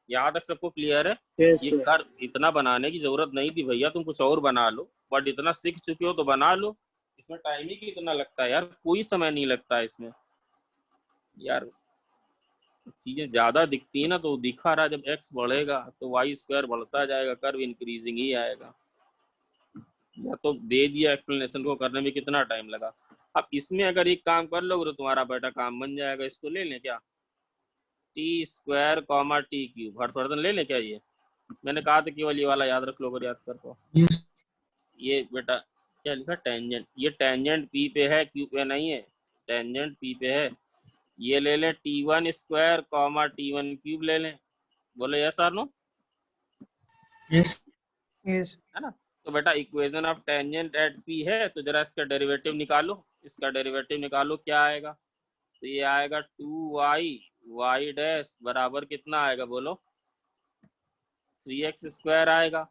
यहाँ तक सबको क्लियर है? Yes, ये sir. कर इतना बनाने की जरूरत नहीं थी भैया, तुम कुछ और बना लो, बट इतना सीख चुके हो तो बना लो। इसमें टाइम ही कितना लगता है यार, कोई समय नहीं लगता है इसमें यार। चीजें ज्यादा दिखती है ना, तो दिखा रहा, जब x बढ़ेगा तो y स्क्वायर बढ़ता जाएगा, कर्व इंक्रीजिंग ही आएगा। या तो दे दिया, एक्सप्लेनेशन को करने में कितना टाइम लगा। अब इसमें अगर एक काम कर लोगे तो तुम्हारा बेटा काम बन जाएगा। इसको ले लें क्या, T square comma T cube, Harshvardhan ले लें क्या? ये मैंने कहा था केवल ये वाला याद रख लो, अगर याद कर पाओ। Yes. ये बेटा क्या लिखा, टेंजेंट, ये टेंजेंट पी पे है, क्यू पे नहीं है, टेंजेंट पी पे है। ये ले लें T1 square comma T1 cube ले लें। बोले यस और नो? Yes. यस। है ना? तो बेटा equation of tangent eight P है, तो जरा इसका डेरिवेटिव निकालो। इसका डेरिवेटिव निकालो, क्या आएगा? तो ये आएगा 2y y डैश बराबर कितना आएगा बोलो, 3x स्क्वायर आएगा।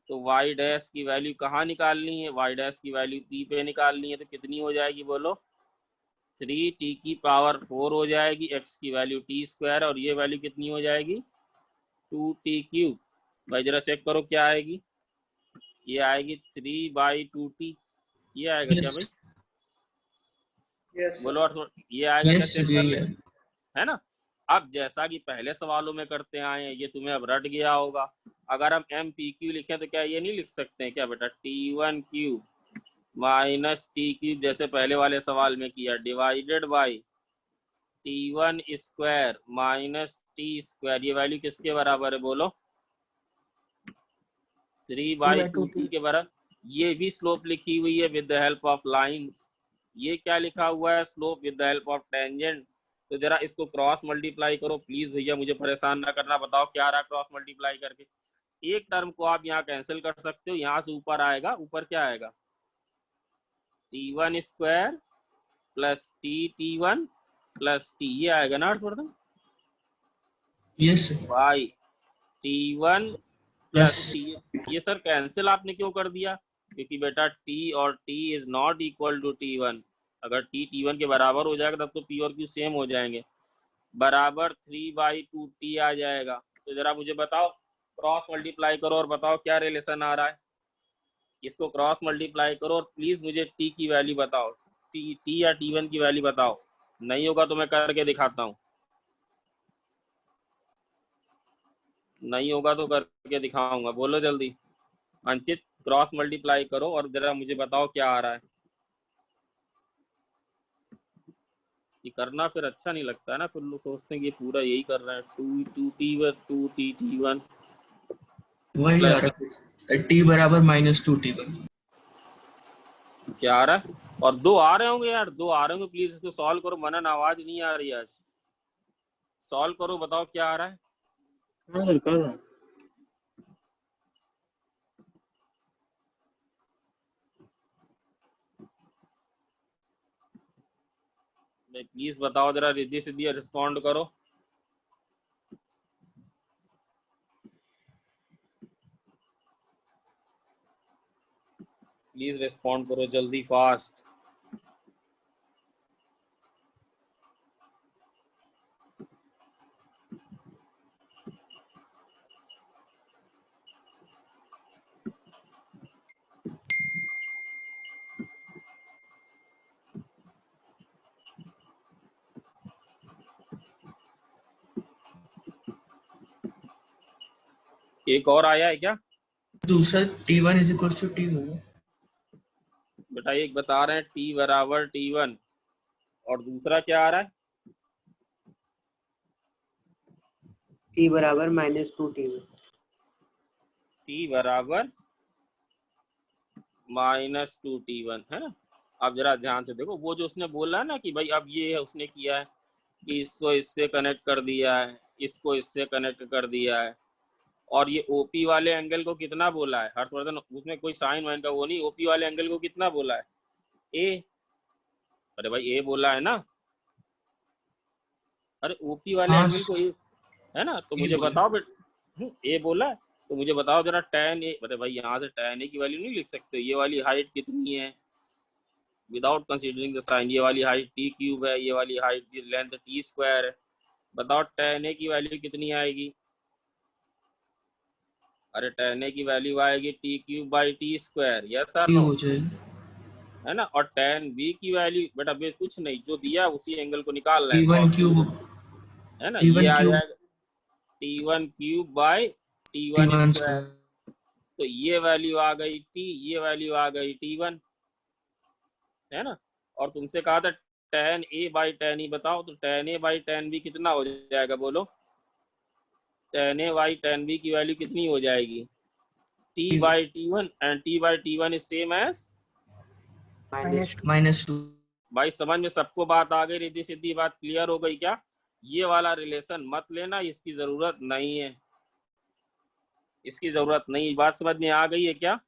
तो y डैश की वैल्यू कहाँ निकालनी है, y डैश की वैल्यू p पे निकालनी है। तो कितनी हो जाएगी बोलो, 3t की पावर 4 हो जाएगी, x की वैल्यू t स्क्वायर, और ये वैल्यू कितनी हो जाएगी, 2t क्यूब। भाई जरा चेक करो क्या आएगी, ये आएगी 3/2t। ये आएगा क्या भाई? Yes, sir. बोलो, और ये आएगा क्या? Yes, check sir. कर यही ले, है. है ना? अब जैसा कि पहले सवालों में करते आए हैं, ये तुम्हें अब रट गया होगा। अगर हम MPQ लिखें तो क्या ये नहीं लिख सकते हैं क्या बेटा, T1 cube minus T cube, जैसे पहले वाले सवाल में किया, divided by T1 square minus T square, ये वैल्यू किसके बराबर है बोलो? 3/2t के बराबर। ये भी स्लोप लिखी हुई है with the help of lines. ये क्या लिखा हुआ है? Slope with the help of tangent. तो जरा इसको क्रॉस मल्टीप्लाई करो प्लीज भैया, मुझे परेशान ना करना। बताओ क्या आ रहा है क्रॉस मल्टीप्लाई करके? एक टर्म को आप यहाँ कैंसिल कर सकते हो, यहाँ से ऊपर आएगा, ऊपर क्या आएगा? T1 square plus T1 plus T, ये आएगा ना Harshvardhan? Yes sir. Y T1 plus plus T, ये सर कैंसिल आपने क्यों कर दिया? क्योंकि बेटा T और T is not equal to T1। अगर T T1 के बराबर हो जाएगा तब तो P और Q सेम हो जाएंगे। बराबर 3/2T आ जाएगा। तो जरा मुझे बताओ, क्रॉस मल्टीप्लाई करो और बताओ क्या रिलेशन आ रहा है। इसको क्रॉस मल्टीप्लाई करो और प्लीज मुझे T की वैल्यू बताओ, T या T1 की वैल्यू बताओ। नहीं होगा तो मैं करके दिखाता हूँ, नहीं होगा तो करके दिखाऊंगा। बोलो जल्दी। अंचित क्रॉस मल्टीप्लाई करो और जरा मुझे बताओ क्या आ रहा है। ये करना फिर अच्छा नहीं लगता है ना, फिर लोग सोचते हैं कि ये पूरा यही कर रहे हैं। 2T1 वही आ प्लस रहा है, टी बराबर -2T1। क्या आ रहा है? और दो आ रहे होंगे यार, दो आ रहे होंगे। प्लीज इसको सॉल्व करो। मनन आवाज नहीं आ रही आज, सॉल्व करो, बताओ क्या आ रहा है। हाँ सर कर रहा हूँ। प्लीज बताओ जरा, रिद्धि सिद्धि रिस्पॉन्ड करो। प्लीज रिस्पॉन्ड करो जल्दी, फास्ट। एक और आया है क्या दूसरा T1 = T होगा। बेटा? एक बता रहे हैं T बराबर T1 और दूसरा क्या आ रहा है? T बराबर -2T1। T बराबर -2T1 है ना। अब जरा ध्यान से देखो, वो जो उसने बोला है ना कि भाई अब ये है, उसने किया है कि इसको इससे कनेक्ट कर दिया है, इसको इससे कनेक्ट कर दिया है। और ये ओपी वाले एंगल को कितना बोला है हर्षवर्धन? उसमें कोई साइन वाइन का वो नहीं। ओपी वाले एंगल को कितना बोला है? ए। अरे भाई ए बोला है ना। अरे ओपी वाले हाँ एंगल को ए है ना। तो ये मुझे बोला। बताओ ए बोला है। तो मुझे बताओ जरा tan ए। अरे भाई यहाँ से tan ए की वैल्यू नहीं लिख सकते? ये वाली हाइट कितनी है विदाउट कंसीडरिंग द साइन? ये वाली हाइट T³ है, ये वाली हाइट की लेंथ T² है। बताओ tan ए की वैल्यू कितनी आएगी? अरे tan ए की वैल्यू आएगी T³/T²। यस और ये नो? हो जाएगी। है ना। और tan बी की वैल्यू बेटा बे कुछ नहीं, जो दिया उसी एंगल को निकालना है, T1 cos थीटा। क्यूब। है ना, ये T1 आ क्यूब जाएगा T1³/T1 T1 स्क्वायर। स्क्वायर। तो ये वैल्यू आ गई T, ये वैल्यू आ गई T1। है ना। और तुमसे कहा था tan A/tan E बताओ, तो tan A/tan B कितना हो जाएगा बोलो? tan A/tan B की वैल्यू कितनी हो जाएगी? T/T1 and T/T1 is same as -2। भाई समझ में सबको बात आ गई? रिद्धि सिद्धि बात क्लियर हो गई क्या? ये वाला रिलेशन मत लेना, इसकी जरूरत नहीं है, इसकी जरूरत नहीं। बात समझ में आ गई है क्या?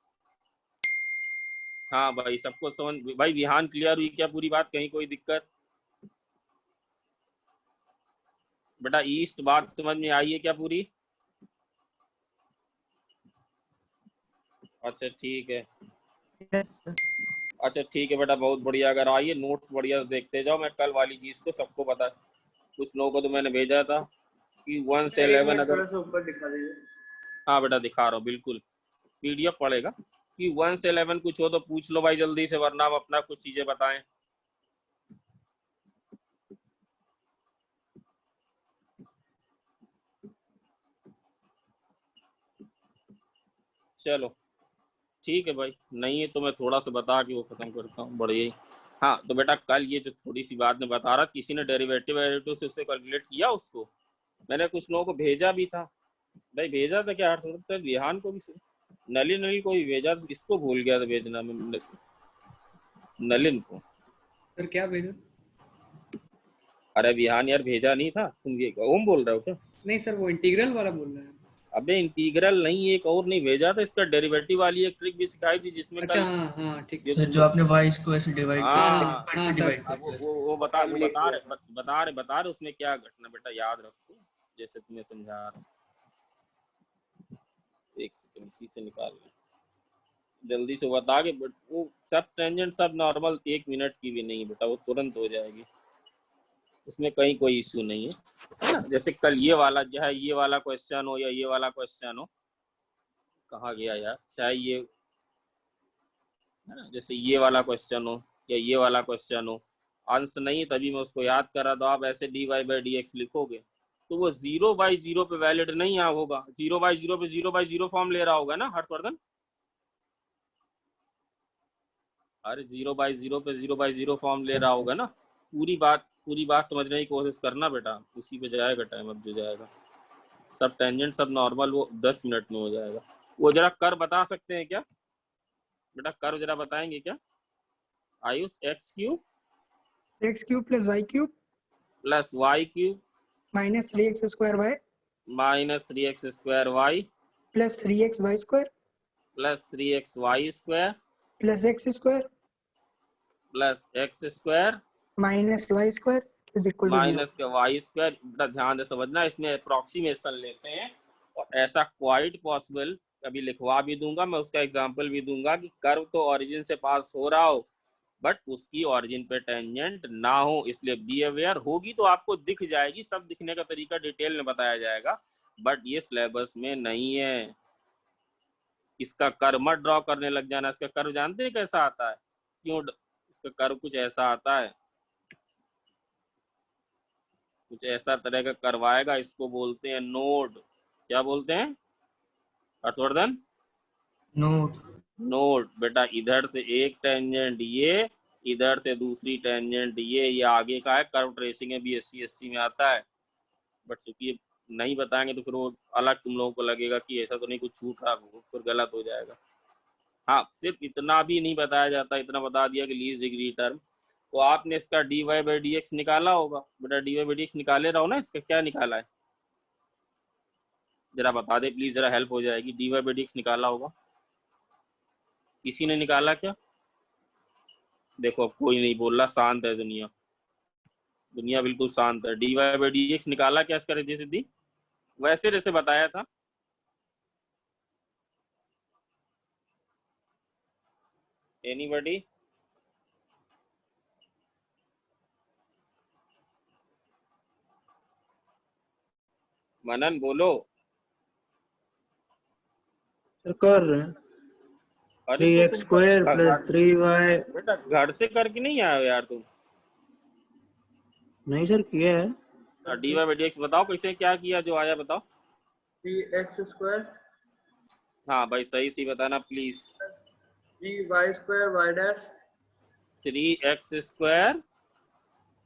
हाँ भाई सबको समझ। भाई विहान क्लियर हुई क्या पूरी बात? कहीं कोई दिक्कत? बेटा ईस्ट बात समझ में आई है क्या पूरी? अच्छा ठीक है। अच्छा ठीक है बेटा, बहुत बढ़िया। अगर आइए नोट्स बढ़िया से देखते जाओ। मैं कल वाली चीज को सबको पता, कुछ लोगों को तो मैंने भेजा था कि 1 से 11 मिनट अगर। थोड़ा सा ऊपर दिखा दीजिए। हाँ बेटा दिखा रहा हूँ बिल्कुल, पीडीएफ पड़ेगा। कि 1 से 11 कुछ हो तो पूछ लो भाई जल्दी से, वरना हम अपना कुछ चीजें बताएं। चलो ठीक है भाई, नहीं है तो मैं थोड़ा सा बता के वो खत्म करता हूँ। बढ़िया ही हाँ तो बेटा कल ये जो थोड़ी सी बात मैं बता रहा, किसी ने डेरिवेटिव एडिटिव से उससे कैलकुलेट किया उसको, मैंने कुछ लोगों को भेजा भी था भाई, भेजा था क्या तो विहान को भी, नलिन को भी भेजा, इसको भूल गया था भेजना मैं, नलिन को। सर क्या भेजा? अरे विहान यार भेजा नहीं था, तुम ये ओम बोल रहे हो क्या? नहीं सर, वो इंटीग्रल वाला बोल रहे हैं। अबे इंटीग्रल नहीं, एक और नहीं भेजा था, इसका डेरिवेटिव वाली एक ट्रिक भी सिखाई थी जिसमें अच्छा, कल हाँ हाँ ठीक। जो सर जो आपने y को ऐसे डिवाइड हाँ कर हाँ पर हाँ से सर। डिवाइड अब कर दिया वो बता रहे उसमें क्या घटना बेटा, याद रखो जैसे तुम्हें समझा रहा। एक सेकंड इसी से निकाल लें जल्दी से बता के, बट वो सब टेंजेंट सब नॉर्मल, 1 मिनट की भी नहीं बेटा, वो तुरंत हो जाएगी, उसमें कहीं कोई इश्यू नहीं है ना। जैसे कल ये वाला जो है, ये वाला क्वेश्चन हो या ये वाला क्वेश्चन हो, कहाँ गया यार, चाहे ये है ना, जैसे ये वाला क्वेश्चन हो या ये वाला क्वेश्चन हो, अंश नहीं तभी मैं उसको याद करा, तो आप ऐसे dy/dx लिखोगे तो वो 0/0 पे वैलिड नहीं होगा, 0/0 पे 0/0 फॉर्म ले रहा होगा ना हर्षवर्धन। अरे 0/0 पे 0/0 फॉर्म ले रहा होगा ना। पूरी बात समझने की कोशिश करना बेटा, उसी पे जाएगा टाइम अब जो जाएगा। सब टेंजेंट सब नॉर्मल वो 10 मिनट में हो जाएगा। वो जरा कर बता सकते हैं क्या बेटा, कर जरा बताएंगे क्या? Ayush x³ x³ + y³ plus y³ - 3x² minus 3x² + 3xy² plus 3xy² + x² plus x² - y² = 0। Minus के y²। बेटा ध्यान से समझना, इसमें अप्रोक्सीमेशन लेते हैं और ऐसा क्वाइट पॉसिबल, कभी लिखवा भी दूंगा मैं, उसका एग्जांपल भी दूंगा कि कर्व तो ओरिजिन से पास हो रहा हो बट उसकी ओरिजिन पे टेंजेंट ना हो, इसलिए बी अवेयर। होगी तो आपको दिख जाएगी, सब दिखने का तरीका डिटेल में बताया जाएगा, बट ये सिलेबस में नहीं है। इसका कर्व मत ड्रॉ करने लग जाना। इसका कर्व जानते हैं कैसा आता है? क्यों इसका कर्व कुछ ऐसा आता है, कुछ ऐसा तरह का करवाएगा, इसको बोलते हैं नोड। क्या बोलते हैं हर्षवर्धन? नोड। नोड। बेटा इधर से एक टेंजेंट ये, इधर से दूसरी टेंजेंट ये आगे का है। कर्व ट्रेसिंग में भी SC में आता है, बट चूंकि नहीं बताएंगे तो फिर वो अलग तुम लोगों को लगेगा कि ऐसा तो नहीं कुछ छूट रहा, फिर गलत हो जाएगा। हाँ सिर्फ इतना भी नहीं बताया जाता, इतना बता दिया कि लीस्ट डिग्री टर्म। तो आपने इसका dy/dx निकाला होगा बेटा, dy/dx निकाले रहो ना, इसका क्या निकाला है जरा बता दे प्लीज, जरा हेल्प हो जाएगी। dy/dx निकाला होगा, किसी ने निकाला क्या? देखो अब कोई नहीं बोल रहा, शांत है दुनिया, दुनिया बिल्कुल शांत है। dy/dx निकाला क्या इसका रिद्धि सिद्धि? वैसे जैसे बताया था। एनीबॉडी? मनन बोलो। सर कर रहे हैं। अरे 3x² + 3y। बेटा घर से करके नहीं आए हो यार तुम? नहीं सर किया है। dy/dx बताओ कैसे क्या किया, जो आया बताओ। 3x² हाँ भाई सही सी बताना please. 3y² y' 3x²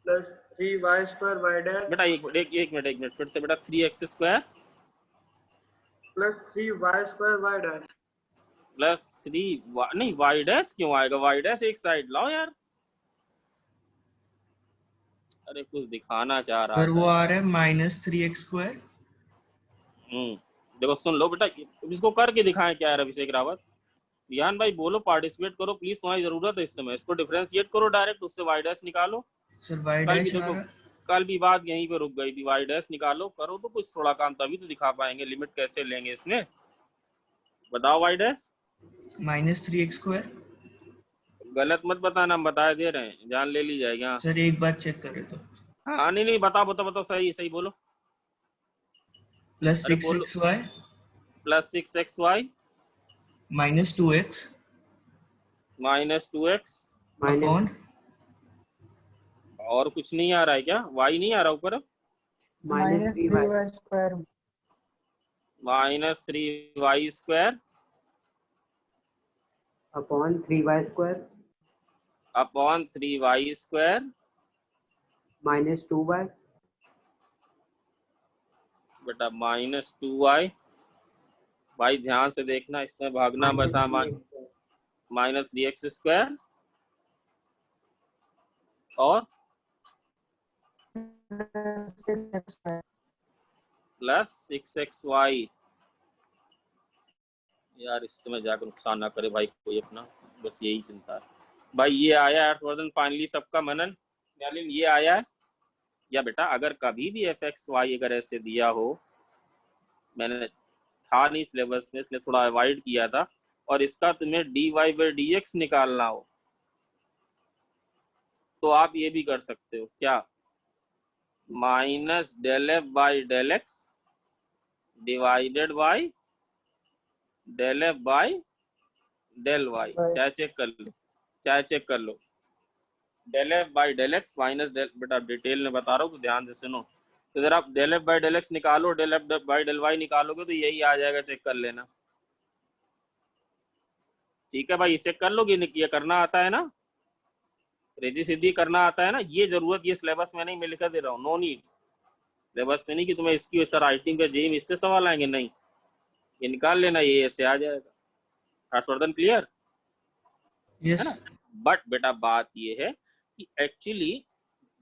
+ 3y² y' बेटा एक मिनट फिर से बेटा, 3x² + 3y² y' प्लस 3 नहीं y' क्यों आएगा? y' एक साइड लाओ यार, अरे कुछ दिखाना चाह रहा सर था। वो आ रहा है -3x²। देखो सुन लो बेटा, इसको करके दिखाएं क्या है अभिषेक रावत। रियान भाई बोलो, पार्टिसिपेट करो प्लीज, तुम्हारी जरूरत है इस समय। इसको डिफरेंशिएट करो डायरेक्ट, उससे y' निकालो। सर कल भी y' आ देखो, रहा। कल भी बात यहीं पे रुक गई थी, y' निकालो, करो तो कुछ थोड़ा काम, तभी तो दिखा पाएंगे। लिमिट कैसे लेंगे इसमें बताओ? y'। -3x²। गलत मत बताना, हम बता दे रहे हैं, जान ले ली जाएगी। हाँ सर एक बार चेक करे तो। हाँ नहीं बताओ सही बोलो। अरे बोलो। +6xy plus 6xy -2x -2x upon और कुछ नहीं आ रहा है क्या? y नहीं आ रहा ऊपर? -3y² -3y² upon 3y² upon 3y² minus 2y बेटा -2y। भाई ध्यान से देखना, इसमें भागना बता। -3x² और +6xy। यार इससे मैं जाकर नुकसान ना करे भाई कोई अपना, बस यही चिंता है भाई। ये आया हर्षवर्धन फाइनली सबका मनन, यानी ये आया है। या बेटा अगर कभी भी fxy अगर ऐसे दिया हो, मैंने था नहीं सिलेबस में इसलिए थोड़ा अवॉइड किया था, और इसका तुम्हें dy/dx निकालना हो तो आप ये भी कर सकते हो। क्या? -∂f/∂x divided by ∂f/∂y। चाहे चेक कर लो, ∂f/∂x माइनस बेटा डिटेल में बता रहा हूँ तो ध्यान से सुनो। तो अगर आप ∂f/∂x निकालो, ∂f/∂y निकालोगे तो यही आ जाएगा, चेक कर लेना। ठीक है भाई, ये चेक कर लोगे, ये करना आता है ना, रेजी सीधी करना आता है ना। ये जरूरत ये सिलेबस में नहीं, मैं लिखा दे रहा हूँ, नो नीड। सिलेबस में नहीं कि तुम्हें इसकी सर राइटिंग पे जेईई में इस पे सवाल आएंगे, नहीं, ये निकाल लेना, ये ऐसे आ जाएगा। हर्षवर्धन क्लियर यस है ना? बट बेटा बात ये है कि एक्चुअली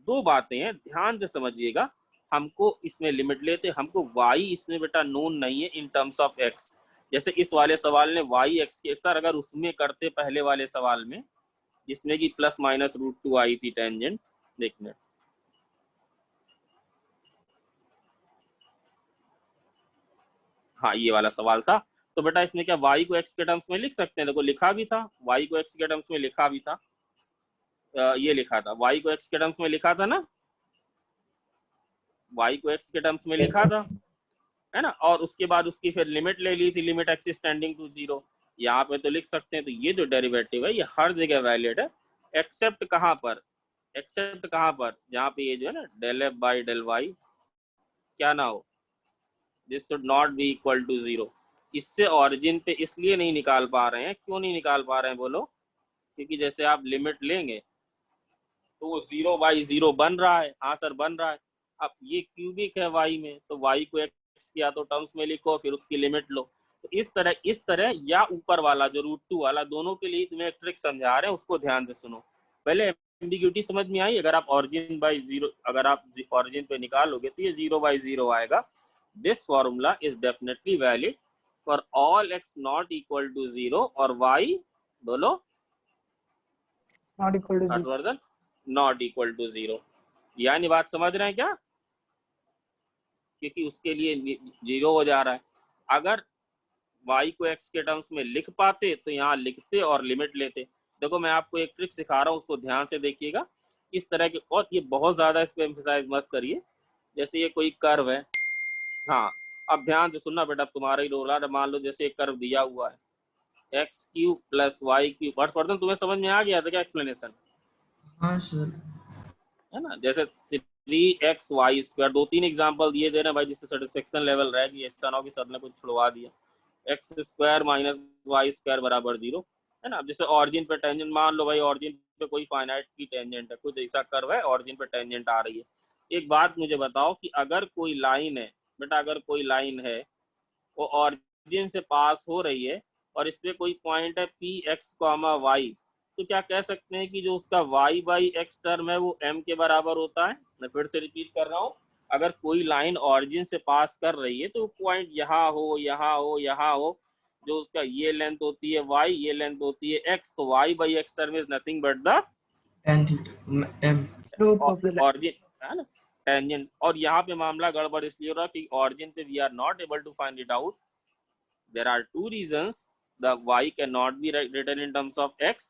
दो बातें हैं, ध्यान से समझिएगा। हमको इसमें लिमिट लेते, हमको y इसमें बेटा नोन नहीं है इन टर्म्स ऑफ x। जैसे इस वाले सवाल ने y x के सर अगर उसमें करते पहले वाले सवाल में जिसमें कि +-√2 आई थी टेंजेंट, देखना। हाँ ये वाला सवाल था, तो बेटा इसमें क्या y को x के टर्म्स में लिख सकते हैं? देखो लिखा भी था, y को x के टर्म्स में लिखा भी था, ये लिखा था y को x के टर्म्स में लिखा था ना, y को x के टर्म्स में लिखा था, है ना। और उसके बाद उसकी फिर लिमिट ले ली थी, लिमिट x टेंडिंग टू 0। यहाँ पे तो लिख सकते हैं। तो ये जो डेरिवेटिव है ये हर जगह वैलिड है, एक्सेप्ट कहाँ पर? एक्सेप्ट कहाँ पर? जहाँ पे ये जो है ना ∂f/∂y क्या ना हो, this should not be equal to 0। इससे ऑरिजिन पे इसलिए नहीं निकाल पा रहे हैं, क्यों नहीं निकाल पा रहे हैं बोलो? क्योंकि जैसे आप लिमिट लेंगे तो वो 0/0 बन रहा है। हाँ सर बन रहा है। अब ये क्यूबिक है y में, तो y को x किया तो टर्म्स में लिखो, फिर उसकी लिमिट लो। तो इस तरह या ऊपर वाला जो √2 वाला, दोनों के लिए तुम्हें एक ट्रिक समझा रहे हैं, उसको ध्यान से सुनो। पहले एम्बिग्यूटी समझ में आई? अगर आप ऑरिजिन बाई 0, अगर आप ऑरिजिन पे निकालोगे तो ये 0/0 आएगा। This formula is definitely valid for all x not equal to 0 और y बोलो not equal to 0। Harshvardhan not equal to 0। यानी बात समझ रहे हैं क्या? क्योंकि उसके लिए 0 हो जा रहा है। अगर y को x के टर्म्स में लिख पाते तो यहाँ लिखते और लिमिट लेते। देखो मैं आपको एक ट्रिक सिखा रहा हूँ, उसको ध्यान से देखिएगा। इस तरह के, और ये बहुत ज्यादा इस पे एम्फसाइज मत करिए। जैसे ये कोई कर्व है, हाँ अब ध्यान से सुनना बेटा, तुम्हारा ही रोल है। मान लो जैसे एक कर्व दिया हुआ है x³ + y³। हर्षवर्धन तुम्हें समझ में आ गया था क्या एक्सप्लेनेशन? हाँ सर। है ना, जैसे 3xy², 2-3 एग्जांपल दिए दे रहे हैं भाई, जिससे सेटिस्फेक्शन लेवल रहे कि ऐसा ना हो कि सर ने कुछ छुड़वा दिया। x² - y² बराबर 0, है ना। जैसे ऑरिजिन पे टेंजेंट, मान लो भाई ऑरिजिन पे कोई फाइनाइट की टेंजेंट है, कुछ ऐसा कर्व है, ऑरिजिन पे टेंजेंट आ रही है। एक बात मुझे बताओ कि अगर कोई लाइन है बेटा, अगर कोई लाइन है वो ऑरिजिन से पास हो रही है और इस पे कोई पॉइंट है px, y, तो क्या कह सकते हैं कि जो उसका y/x टर्म है वो m के बराबर होता है? मैं फिर से रिपीट कर रहा हूँ, अगर कोई लाइन ऑरिजिन से पास कर रही है तो पॉइंट यहाँ हो, यहाँ हो, यहाँ हो, जो उसका ये लेंथ होती है y, ये लेंथ होती है x, तो y/x term is nothing but the tan theta m। Slope of the origin, है ना, टेंजेंट। और यहाँ पे मामला गड़बड़ इसलिए हो रहा है कि ऑरिजिन पे we are not able to find it out. There are two reasons the y cannot be written in terms of x,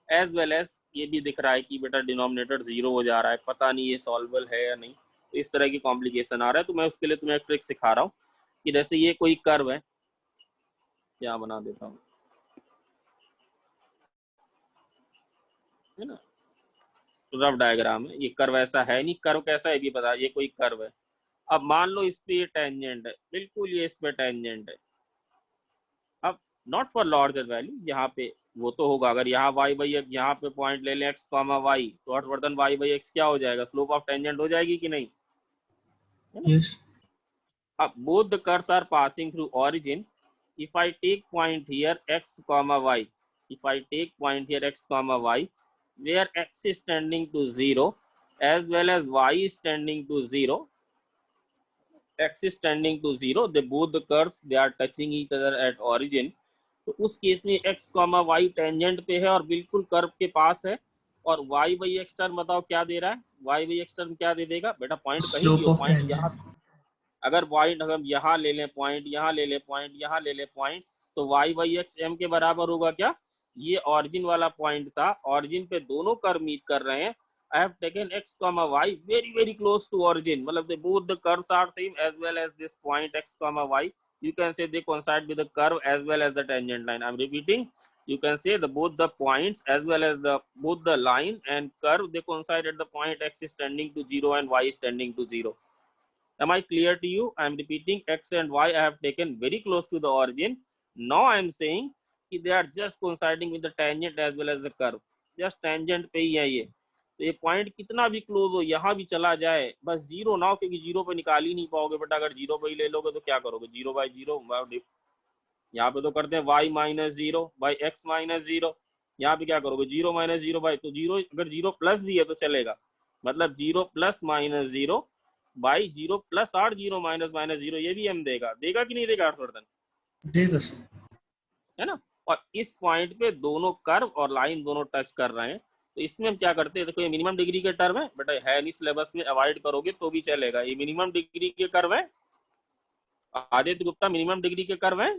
as well as ये भी दिख रहा है कि बेटा डिनोमिनेटर 0 हो जा रहा है, पता नहीं ये सॉल्वेबल है या नहीं। तो इस तरह की कॉम्प्लिकेशन आ रहा है। तो मैं उसके लिए तुम्हें एक ट्रिक सिखा रहा हूँ कि जैसे ये कोई कर्व है, क्या बना देता हूँ, है ना, रफ डायग्राम है। ये कर्व ऐसा है नहीं, कर्व कैसा है भी पता, ये कोई कर्व है। अब मान लो इस पे ये टेंजेंट है, बिल्कुल ये इस पे टेंजेंट है। अब नॉट फॉर लार्जर वैल्यू, यहाँ पे वो तो होगा। अगर यहाँ y बाई एक्स, यहाँ पे पॉइंट ले लें x कॉमा वाई, तो हर्षवर्धन y बाई एक्स क्या हो जाएगा, स्लोप ऑफ टेंजेंट हो जाएगी कि नहीं, है ना। Yes. अब both the curves are passing through origin. If I take point here x comma y, if I take point here x comma y, where x is tending to 0 as well as y is tending to 0, x is tending to 0, they both the curves they are touching each other at origin. तो उस case में x comma y tangent पे है और बिल्कुल curve के पास है, और y बाई एक्स टर्म बताओ क्या दे रहा है, y बाई एक्स टर्म क्या दे देगा बेटा, पॉइंट कहीं भी Slope हो, of पॉइंट tangent. यहाँ, अगर पॉइंट हम यहाँ ले लें, पॉइंट यहाँ ले लें, पॉइंट यहाँ ले लें पॉइंट, तो y बाई एक्स m के बराबर होगा क्या, ये ऑरिजिन वाला पॉइंट था, ऑरिजिन पे दोनों कर्व मीट कर रहे हैं। I have taken x comma y very close to origin, मतलब they both the curves are same as well as this point x comma y. You can say they coincide with the curve as well as the tangent line. I'm repeating. You can say the both the points as well as the both the line and curve they coincide at the point x is tending to 0 and y is tending to 0. Am I clear to you? I am repeating, x and y I have taken very close to the origin. Now I am saying they are just coinciding with the tangent as well as the curve. Just tangent पे ही है ये, तो ये point कितना भी close हो, यहाँ भी चला जाए, बस जीरो ना हो, क्योंकि जीरो पे निकाल ही नहीं पाओगे बेटा। अगर जीरो पे ही ले लोगे तो क्या करोगे, जीरो बाई जीरो, यहाँ पे तो करते हैं y minus zero by x minus zero, यहाँ पे क्या करोगे, जीरो माइनस जीरो बाई, तो जीरो, अगर जीरो प्लस भी है तो चलेगा, मतलब zero plus minus zero by zero plus 8 zero minus minus zero, ये भी हम देगा कि नहीं देगा हर्षवर्धन, देगा सर, है ना। और इस पॉइंट पे दोनों कर्व और लाइन दोनों टच कर रहे हैं, तो इसमें हम क्या करते हैं, देखो ये मिनिमम डिग्री के टर्म है बेटा, है नहीं सिलेबस में, अवॉइड करोगे तो भी चलेगा। ये मिनिमम डिग्री के कर्व है, आदित्य गुप्ता मिनिमम डिग्री के कर्व है,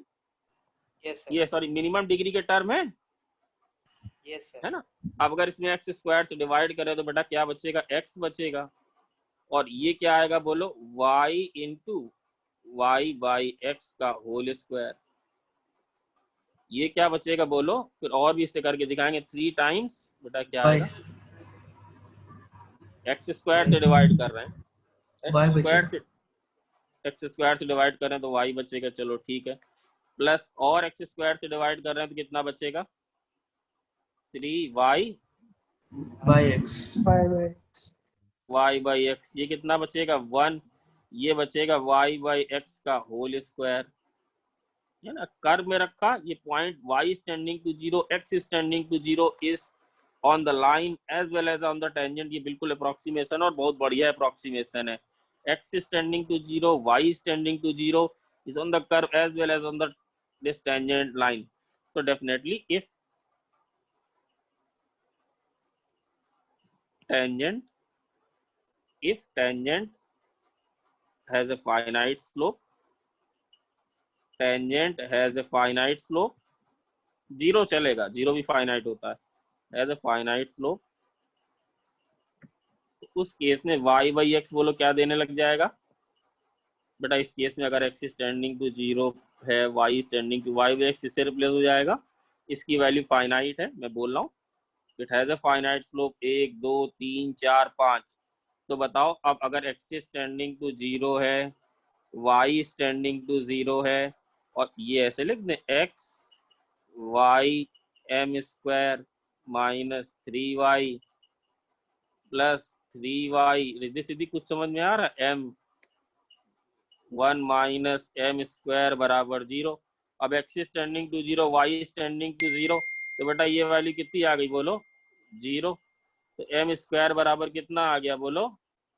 ये सॉरी मिनिमम डिग्री के टर्म है, है ना। अब अगर इसमें एक्स स्क्वायर से डिवाइड करें तो बेटा क्या बचेगा, एक्स बचेगा, और ये क्या आएगा बोलो, y into y by x का होल स्क्वायर, ये क्या बचेगा बोलो, फिर और भी इससे करके दिखाएंगे, 3 टाइम्स बेटा क्या आएगा, एक्स स्क्वायर से डिवाइड कर रहे हैं, एक्स स्क्वायर से डिवाइड कर रहे हैं तो y बचेगा, चलो ठीक है, प्लस और एक्स स्क्वायर से डिवाइड कर रहे हैं तो कितना बचेगा, 3y by x, y by x, ये कितना बचेगा 1, ये बचेगा y बाई एक्स का होल स्क्वायर, है ना। कर्व में रखा, ये point y is tending to 0, x is tending to 0 is on the line as well as on the tangent, ये बिल्कुल अप्रोक्सीमेशन और बहुत बढ़िया अप्रोक्सीमेशन है। x is tending to 0, y is tending to 0 is on the curve as well as on the this tangent line. So definitely if tangent has a finite slope, tangent has a finite slope, zero चलेगा, zero भी finite होता है, has a finite slope, तो उस case में y by x बोलो क्या देने लग जाएगा बेटा, इस केस में अगर x is tending to 0 है, y is tending to, y by x इससे रिप्लेस हो जाएगा, इसकी वैल्यू फाइनाइट है, मैं बोल रहा हूँ, it has a finite slope 1 2 3 4 5, तो बताओ अब अगर x is tending to 0 है, y is tending to 0 है, और ये ऐसे लिख दें, x y m square minus 3y plus 3y, Riddhi Siddhi कुछ समझ में आ रहा है, m 1 माइनस m स्क्वायर बराबर 0। अब x is tending to 0, y is tending to 0, तो बेटा ये वैल्यू कितनी आ गई बोलो, 0, तो m स्क्वायर बराबर कितना आ गया बोलो,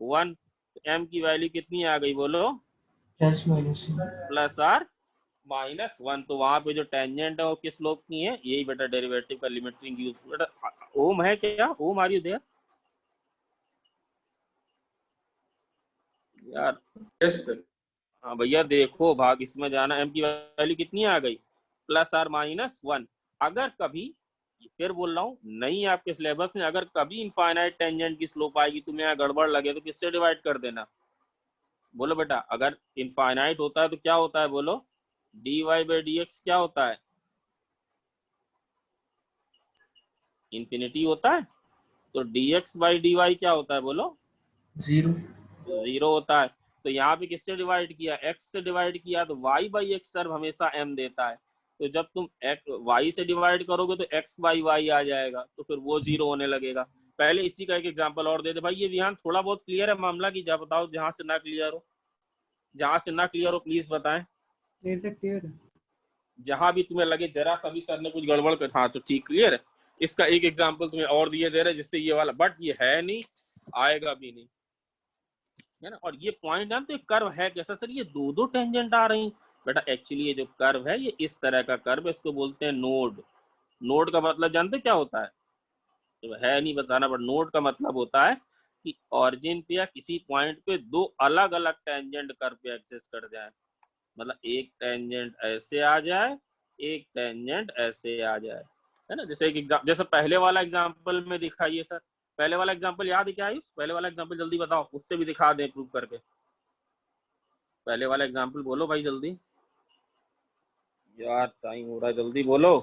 1, तो m की वैल्यू कितनी आ गई बोलो, प्लस आर माइनस 1, तो वहां पे जो टेंजेंट है वो किस स्लोप की है, यही बेटा डेरिवेटिव का लिमिटिंग यूज, बेटा ओम है क्या, ओम आर यू देयर यार, यस सर, हाँ भैया देखो भाग इसमें जाना, m की वैल्यू कितनी आ गई, प्लस आर माइनस 1। अगर कभी, फिर बोल रहा हूँ, नहीं आपके सिलेबस में अगर कभी इनफाइनाइट टेंजेंट की स्लोप आएगी, तुम्हें यहाँ गड़बड़ लगे तो किससे डिवाइड कर देना, बोलो बेटा, अगर इनफाइनाइट होता है तो क्या होता है बोलो, dy बाई dx क्या होता है, इंफिनिटी होता है, तो dx बाई dy क्या होता है बोलो, 0 होता है। तो यहाँ पे किससे डिवाइड किया, x से डिवाइड किया, तो y बाई एक्स टर्म हमेशा m देता है, तो जब तुम y से डिवाइड करोगे तो x बाई y आ जाएगा, तो फिर वो 0 होने लगेगा। पहले इसी का एक एग्जांपल और दे दे भाई। ये विहान थोड़ा बहुत क्लियर है मामला की? जा बताओ जहां से ना क्लियर हो, जहां से ना क्लियर हो प्लीज बताएं। क्लियर है। जहां भी तुम्हें लगे जरा सा भी सर ने कुछ गड़बड़ कर, हाँ तो ठीक क्लियर है। इसका एक एग्जांपल तुम्हें और दिए दे रहे जिससे ये वाला, बट ये है नहीं, आएगा भी नहीं, है ना। और ये पॉइंट है तो कर्व है कैसा सर? ये दो दो टेंजेंट आ रही बेटा। एक्चुअली ये जो कर्व है ये इस तरह का कर्व है, इसको बोलते हैं नोड। नोड का मतलब जानते क्या होता है? तो है नहीं बताना, बट नोड का मतलब होता है कि ऑरिजिन पे या किसी पॉइंट पे दो अलग अलग टेंजेंट कर्व पे एग्जिस्ट कर जाए। मतलब एक टेंजेंट ऐसे आ जाए, एक टेंजेंट ऐसे आ जाए, है ना। जैसे एक एग्जाम, जैसे पहले वाला एग्जांपल में दिखाइए सर। पहले वाला एग्जांपल याद है क्या आयुष? पहले वाला एग्जांपल जल्दी बताओ, उससे भी दिखा दें प्रूव करके। पहले वाला एग्जांपल बोलो भाई जल्दी, यार टाइम हो रहा है, जल्दी बोलो।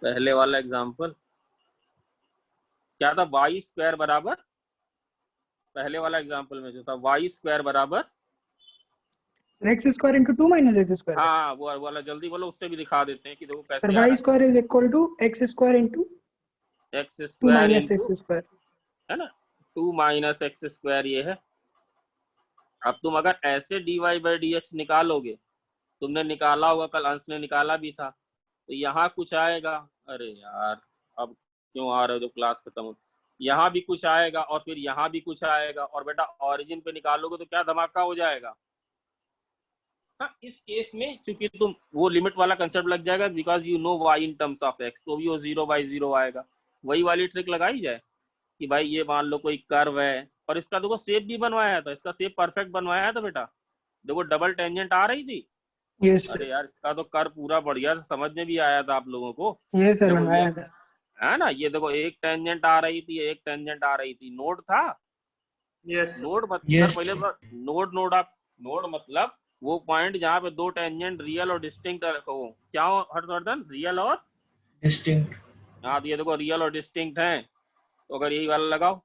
पहले वाला एग्जांपल क्या था? वाई स्क्वायर बराबर, पहले वाला एग्जांपल में जो था वाई स्क्वायर बराबर x square into 2 minus x square. हाँ वो वाला जल्दी बोलो, उससे भी दिखा देते हैं कि देखो सर कैसे आ y रहा square is equal to x square into है। X 2 square minus into, X square, है ना, 2 माइनस एक्स स्क्वायर ये है। अब तुम अगर ऐसे dy बाई डी एक्स निकालोगे, तुमने निकाला होगा कल, अंश ने निकाला भी था, तो यहाँ कुछ आएगा। अरे यार अब क्यों आ रहे हो जब क्लास खत्म हो? यहाँ भी कुछ आएगा और फिर यहाँ भी कुछ आएगा, और बेटा ऑरिजिन पे निकालोगे तो क्या धमाका हो जाएगा। हाँ इस केस में चूंकि तुम वो लिमिट वाला कंसेप्ट लग जाएगा, because you know why in terms of x, तो भी वो 0/0 आएगा। वही वाली ट्रिक लगाई जाए कि भाई ये मान लो कोई कर्व है और इसका देखो शेप भी बनवाया था, इसका शेप परफेक्ट बनवाया था बेटा। देखो डबल टेंजेंट आ रही थी। यस अरे सर, यार इसका तो कर्व पूरा बढ़िया से समझ में भी आया था आप लोगों को। यस सर देखो ये बनवाया था। है ना, ये देखो एक टेंजेंट आ रही थी, एक टेंजेंट आ रही थी, नोड था। Yes. नोड सर यस पहले नोड नोड आप, नोड मतलब वो पॉइंट जहाँ पे दो टेंजेंट रियल और डिस्टिंक्ट हो। क्या हो हर्षवर्धन? रियल और, डिस्टिंक्ट। हाँ ये देखो रियल और डिस्टिंक्ट है। तो अगर यही वाला लगाओ,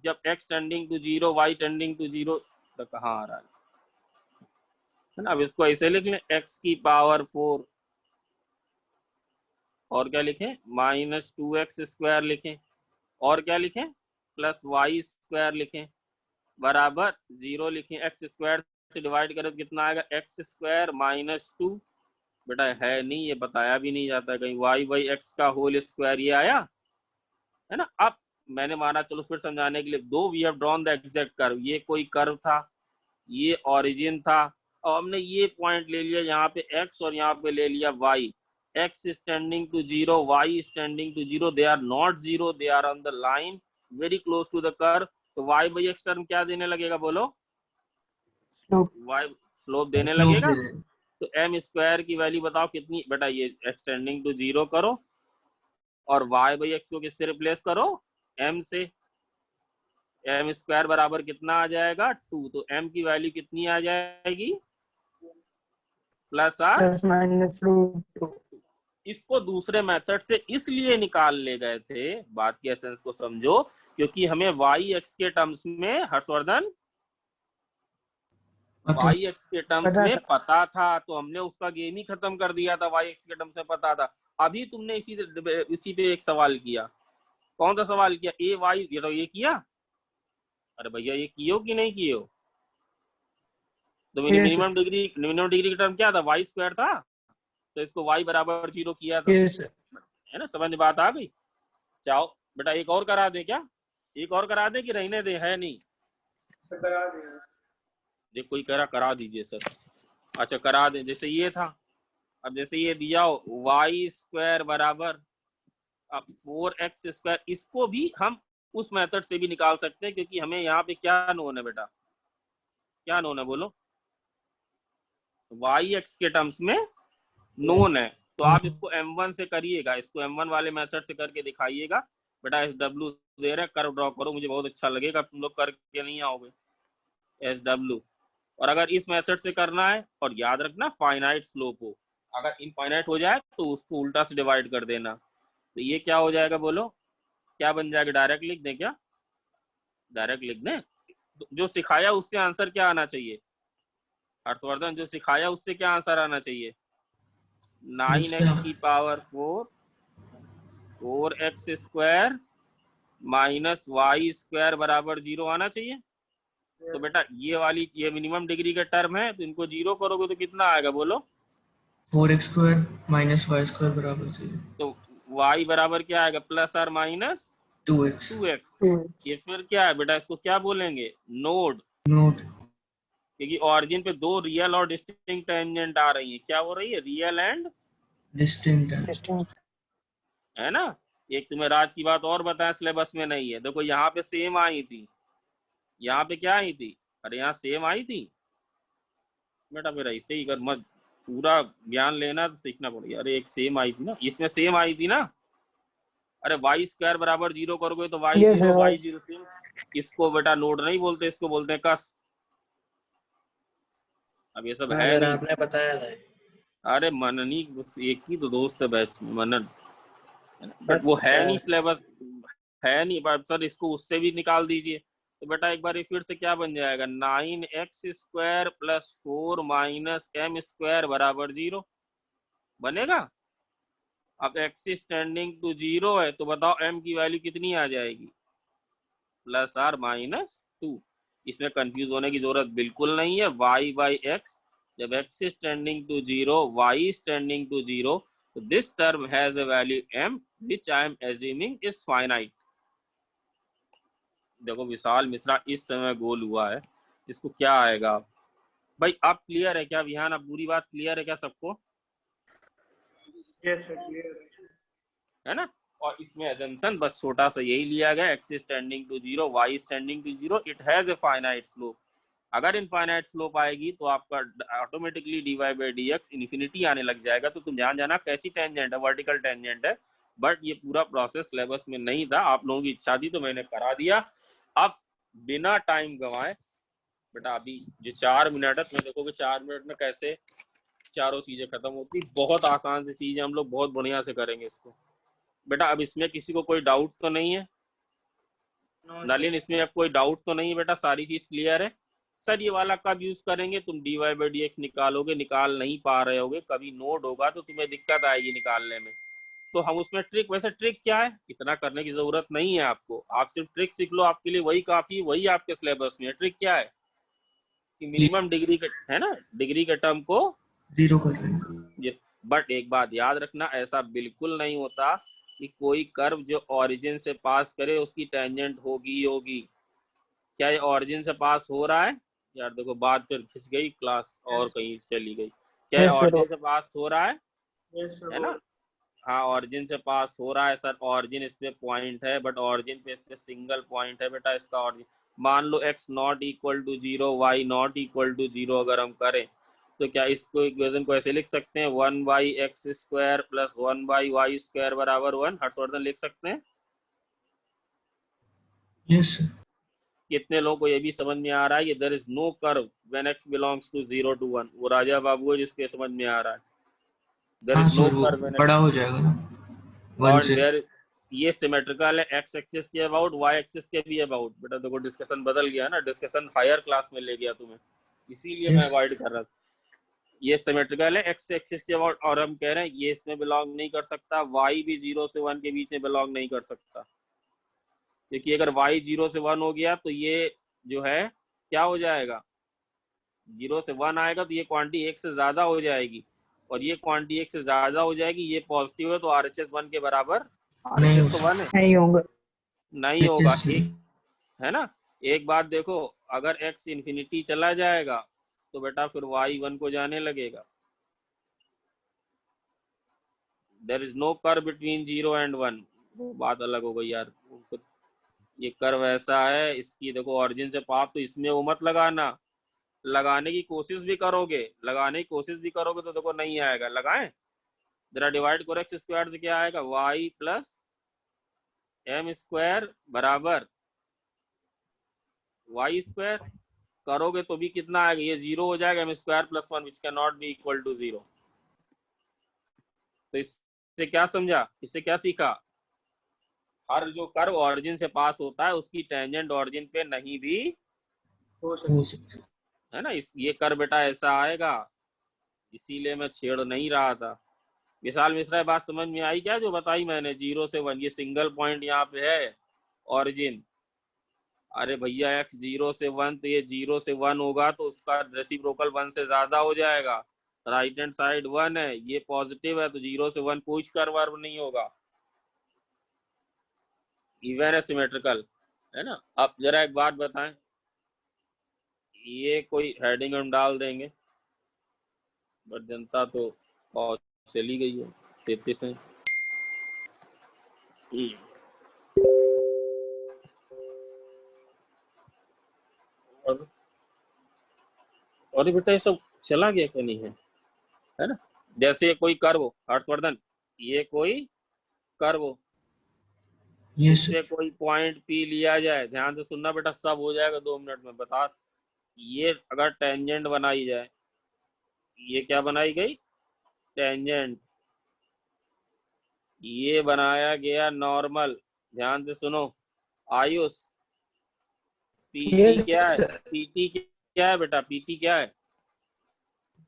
जब x tending to 0 y tending to 0, तो कहाँ आ रहा है ना। अब इसको ऐसे लिख लें, x की पावर 4 और क्या लिखें, -2x स्क्वायर लिखें, और क्या लिखें, प्लस y स्क्वायर लिखें, बराबर 0 लिखें। x स्क्वायर से डिवाइड करें तो कितना आएगा? x square -2। बेटा है नहीं, ये बताया भी नहीं जाता कहीं। y बाई x का होल स्क्वायर ये आया, है ना। अब मैंने माना, चलो फिर समझाने के लिए, though we have drawn the exact curve, ये कोई कर्व था, ये ओरिजिन था, और हमने ये पॉइंट ले लिया यहाँ पे x और यहाँ पे ले लिया y। x standing to 0, y standing to 0, they are not 0, they are on the line very close to the curve. तो y बाई x टर्म क्या देने लगेगा बोलो? स्लोप, y स्लोप देने स्लोप लगेगा। दे दे। तो m स्क्वायर की वैल्यू बताओ कितनी बेटा? ये एक्सटेंडिंग टू 0 करो और y बाई x को किससे रिप्लेस करो? m से। m स्क्वायर बराबर कितना आ जाएगा? 2। तो m की वैल्यू कितनी आ जाएगी? Plus or. Plus minus root 2। इसको दूसरे मेथड से इसलिए निकाल ले गए थे, बात की एसेंस को समझो, क्योंकि हमें वाई एक्स के टर्म्स में, हर्षवर्धन, वाई एक्स के टर्म्स पता में था। पता था, तो हमने उसका गेम ही खत्म कर दिया था। वाई एक्स के टर्म्स में पता था। अभी तुमने इसी पे एक सवाल किया। कौन सा सवाल किया? ए वाई, ये किया। अरे भैया ये कियो कि नहीं कियो? तो यस मिनिमम डिग्री का टर्म क्या था? वाई स्क्वायर था। तो इसको वाई बराबर 0 किया था, यस है ना। समझ में बात आ गई? चाहो बेटा एक और करा दे क्या? एक और करा दे कि रहने दे? है नहीं, करा दिया। देख कोई कह रहा करा दीजिए सर। अच्छा करा दे। जैसे ये था, अब जैसे ये दिया हो वाई स्क्वायर बराबर अब 4x स्क्वायर, इसको भी हम उस मेथड से भी निकाल सकते हैं, क्योंकि हमें यहाँ पे क्या नोन है बेटा? क्या नोन है बोलो? वाई एक्स के टर्म्स में नोन है। तो आप इसको m1 से करिएगा, इसको m1 वाले मेथड से करके दिखाइएगा। बेटा SW दे रहे, कर्व ड्रॉ करो, मुझे बहुत अच्छा लगेगा, तुम लोग करके नहीं आओगे। SW, और अगर इस मेथड से करना है, और याद रखना फाइनाइट स्लोप हो, अगर इनफाइनाइट हो जाए तो उसको उल्टा से डिवाइड कर देना। तो ये क्या हो जाएगा बोलो? क्या बन जाएगा? डायरेक्ट लिख दें क्या? डायरेक्ट लिख दें। जो सिखाया उससे आंसर क्या आना चाहिए? हर्षवर्धन, जो सिखाया उससे क्या आंसर आना चाहिए? 9x की power 4 4x square minus y square बराबर 0 आना चाहिए। तो बेटा ये मिनिमम डिग्री का टर्म है, तो इनको 0 करोगे तो कितना आएगा बोलो? 4x square minus y square बराबर 0। तो y बराबर क्या आएगा? प्लस और माइनस 2x। 2x। ये फिर क्या है बेटा? इसको क्या बोलेंगे? नोड। नोट। क्योंकि ऑरिजिन पे दो रियल और डिस्टिंक्ट टेंजेंट आ रही है। क्या हो रही है? Real and distinct. है ना। एक तुम्हें राज की बात और बताया, सिलेबस में नहीं है। देखो यहाँ पे सेम आई थी, यहाँ पे क्या आई थी? अरे यहाँ सेम आई थी बेटा। फिर ऐसे ही कर मत, पूरा ज्ञान लेना तो सीखना पड़ेगा। अरे एक सेम आई थी ना, इसमें सेम आई थी ना। अरे वाई स्क्वायर बराबर 0 करोगे तो y Yes, 0 sir. Y 0 same. इसको बेटा नोड नहीं बोलते, इसको बोलते हैं कस। अब ये सब है सर नहीं। आपने बताया था। अरे मननी बस एक ही तो दोस्त है बैच में, मनन। बट वो है नहीं, सिलेबस है नहीं। बट सर इसको उससे भी निकाल दीजिए। तो बेटा एक बार ये फिर से क्या बन जाएगा? 9x square plus 4 minus m square बराबर 0 बनेगा। अब x टेंडिंग टू 0 है, तो बताओ m की वैल्यू कितनी आ जाएगी? Plus r minus 2। इसमें कंफ्यूज होने की जरूरत बिल्कुल नहीं है। y बाई एक्स, जब x is tending to 0, y is tending to 0, so this term has a value m which I am assuming is finite। देखो विशाल मिश्रा इस समय गोल हुआ है, इसको क्या आएगा भाई? आप क्लियर है क्या विहान? आप पूरी बात क्लियर है क्या सबको? यस सर, क्लियर है ना। और इसमें एजम्पशन बस छोटा सा यही लिया गया, x is tending to 0, y is tending to 0, it has a finite slope. अगर इनफाइनाइट स्लोप आएगी तो आपका automatically d y by d x infinity आने लग जाएगा। तो तुम ध्यान जाना कैसी टेंजेंट है, वर्टिकल टेंजेंट है। बट ये पूरा प्रोसेस सिलेबस में नहीं था, आप लोगों की इच्छा थी तो मैंने करा दिया। अब बिना टाइम गंवाए बेटा, अभी जो 4 मिनट है, तुम्हें देखोगे 4 मिनट में कैसे चारों चीजें खत्म होती। बहुत आसान सी चीज है, हम लोग बहुत बढ़िया से करेंगे इसको बेटा। अब इसमें किसी को कोई डाउट तो नहीं है? नलिन इसमें अब कोई डाउट तो नहीं है बेटा? सारी चीज क्लियर है? सर ये वाला कब यूज करेंगे? तुम d y by d x निकालोगे, निकाल नहीं पा रहे होगे, कभी नोड होगा तो तुम्हें दिक्कत आएगी निकालने में। तो हम उसमें ट्रिक, वैसे ट्रिक क्या है, इतना करने की जरूरत नहीं है आपको। आप सिर्फ ट्रिक सीख लो, आपके लिए वही काफी, वही आपके सिलेबस में है। ट्रिक क्या है कि मिनिमम डिग्री का है ना, डिग्री के टर्म को 0 कर लेंगे। बट एक बात याद रखना, ऐसा बिल्कुल नहीं होता कि कोई कर्व जो ओरिजिन से पास करे उसकी टेंजेंट होगी होगी। क्या ये ओरिजिन से पास हो रहा है? यार देखो बात फिर खिंच गई, क्लास और कहीं चली गई। क्या ये ओरिजिन से पास हो रहा है ना? हाँ ओरिजिन से पास हो रहा है सर। ओरिजिन इस पे पॉइंट है, बट ओरिजिन पे इस पे सिंगल पॉइंट है बेटा। इसका ओरिजिन मान लो x not equal to 0, y not equal to 0 अगर हम करें तो क्या इसको इक्वेशन को ऐसे लिख सकते हैं? 1 by x square plus 1 by y square बराबर 1। हर्षवर्धन लिख सकते हैं? Yes sir. कितने लोगों को ये भी समझ में आ रहा है? ये there is no curve when x belongs to 0 to 1। वो राजा बाबू है जिसके समझ में आ रहा है। There is no curve when बड़ा हो जाएगा ना 1 से। देयर ये सिमेट्रिकल है x एक्सिस के अबाउट, y एक्सिस के भी अबाउट। बेटा देखो डिस्कशन बदल गया ना, डिस्कशन हायर क्लास में ले गया तुम्हें, इसीलिए मैं अवॉइड कर रहा था। ये सिमेट्रिकल है x एक्सिस के अबाउट, और हम कह रहे हैं ये इसमें बिलोंग नहीं कर सकता, y भी 0 से 1 के बीच में बिलोंग नहीं कर सकता। क्योंकि अगर y 0 से 1 हो गया तो ये जो है क्या हो जाएगा? 0 से 1 आएगा तो ये क्वांटिटी 1 से ज्यादा हो जाएगी, और ये क्वांटिटी 1 से ज्यादा हो जाएगी। ये पॉजिटिव है तो RHS 1 के बराबर, RHS तो 1 है, नहीं होगा, नहीं होगा। एक है ना, एक बात देखो, अगर x इन्फिनिटी चला जाएगा तो बेटा फिर y 1 को जाने लगेगा। There is no curve between 0 and 1। वो बात अलग हो गई यार। ये कर्व ऐसा है, इसकी देखो ऑरिजिन से पाप, तो इसमें वो मत लगाना। लगाने की कोशिश भी करोगे, लगाने की कोशिश भी करोगे तो देखो नहीं आएगा। लगाएं जरा, डिवाइड करो x स्क्वायर से, क्या आएगा? y प्लस m स्क्वायर बराबर y स्क्वायर। करोगे तो भी कितना आएगा? ये 0 हो जाएगा, m square plus 1 which can not be equal to 0। तो इससे क्या समझा, इससे क्या सीखा? हर जो कर्व ऑरिजिन से पास होता है उसकी टेंजेंट ऑरिजिन पे नहीं भी हो सकता है ना। ये कर्व बेटा ऐसा आएगा, इसीलिए मैं छेड़ नहीं रहा था। विशाल मिश्रा बात समझ में आई क्या जो बताई मैंने? 0 से 1 ये सिंगल पॉइंट यहाँ पे है ऑरिजिन। अरे भैया x 0 से 1 तो ये 0 से 1 होगा तो उसका रेसिप्रोकल 1 से ज्यादा हो जाएगा। राइट हैंड साइड 1 है, ये पॉजिटिव है तो 0 से 1 कुछ कर्व नहीं होगा, इवन है, सिमेट्रिकल है ना। अब जरा एक बात बताएं, ये कोई हेडिंग हम डाल देंगे बट जनता तो बहुत चली गई है 33 है। और बेटा ये सब चला गया क्या? नहीं है ना। जैसे कोई कर्व हो हर्षवर्धन, ये कोई कर्व हो, यस इससे कोई पॉइंट पी लिया जाए, ध्यान से सुनना बेटा, सब हो जाएगा 2 मिनट में। बता, ये अगर टेंजेंट बनाई जाए, ये क्या बनाई गई? टेंजेंट। ये बनाया गया नॉर्मल, ध्यान से सुनो आयुष। पीटी Yes, क्या है? sir. पीटी क्या है बेटा? पीटी क्या है?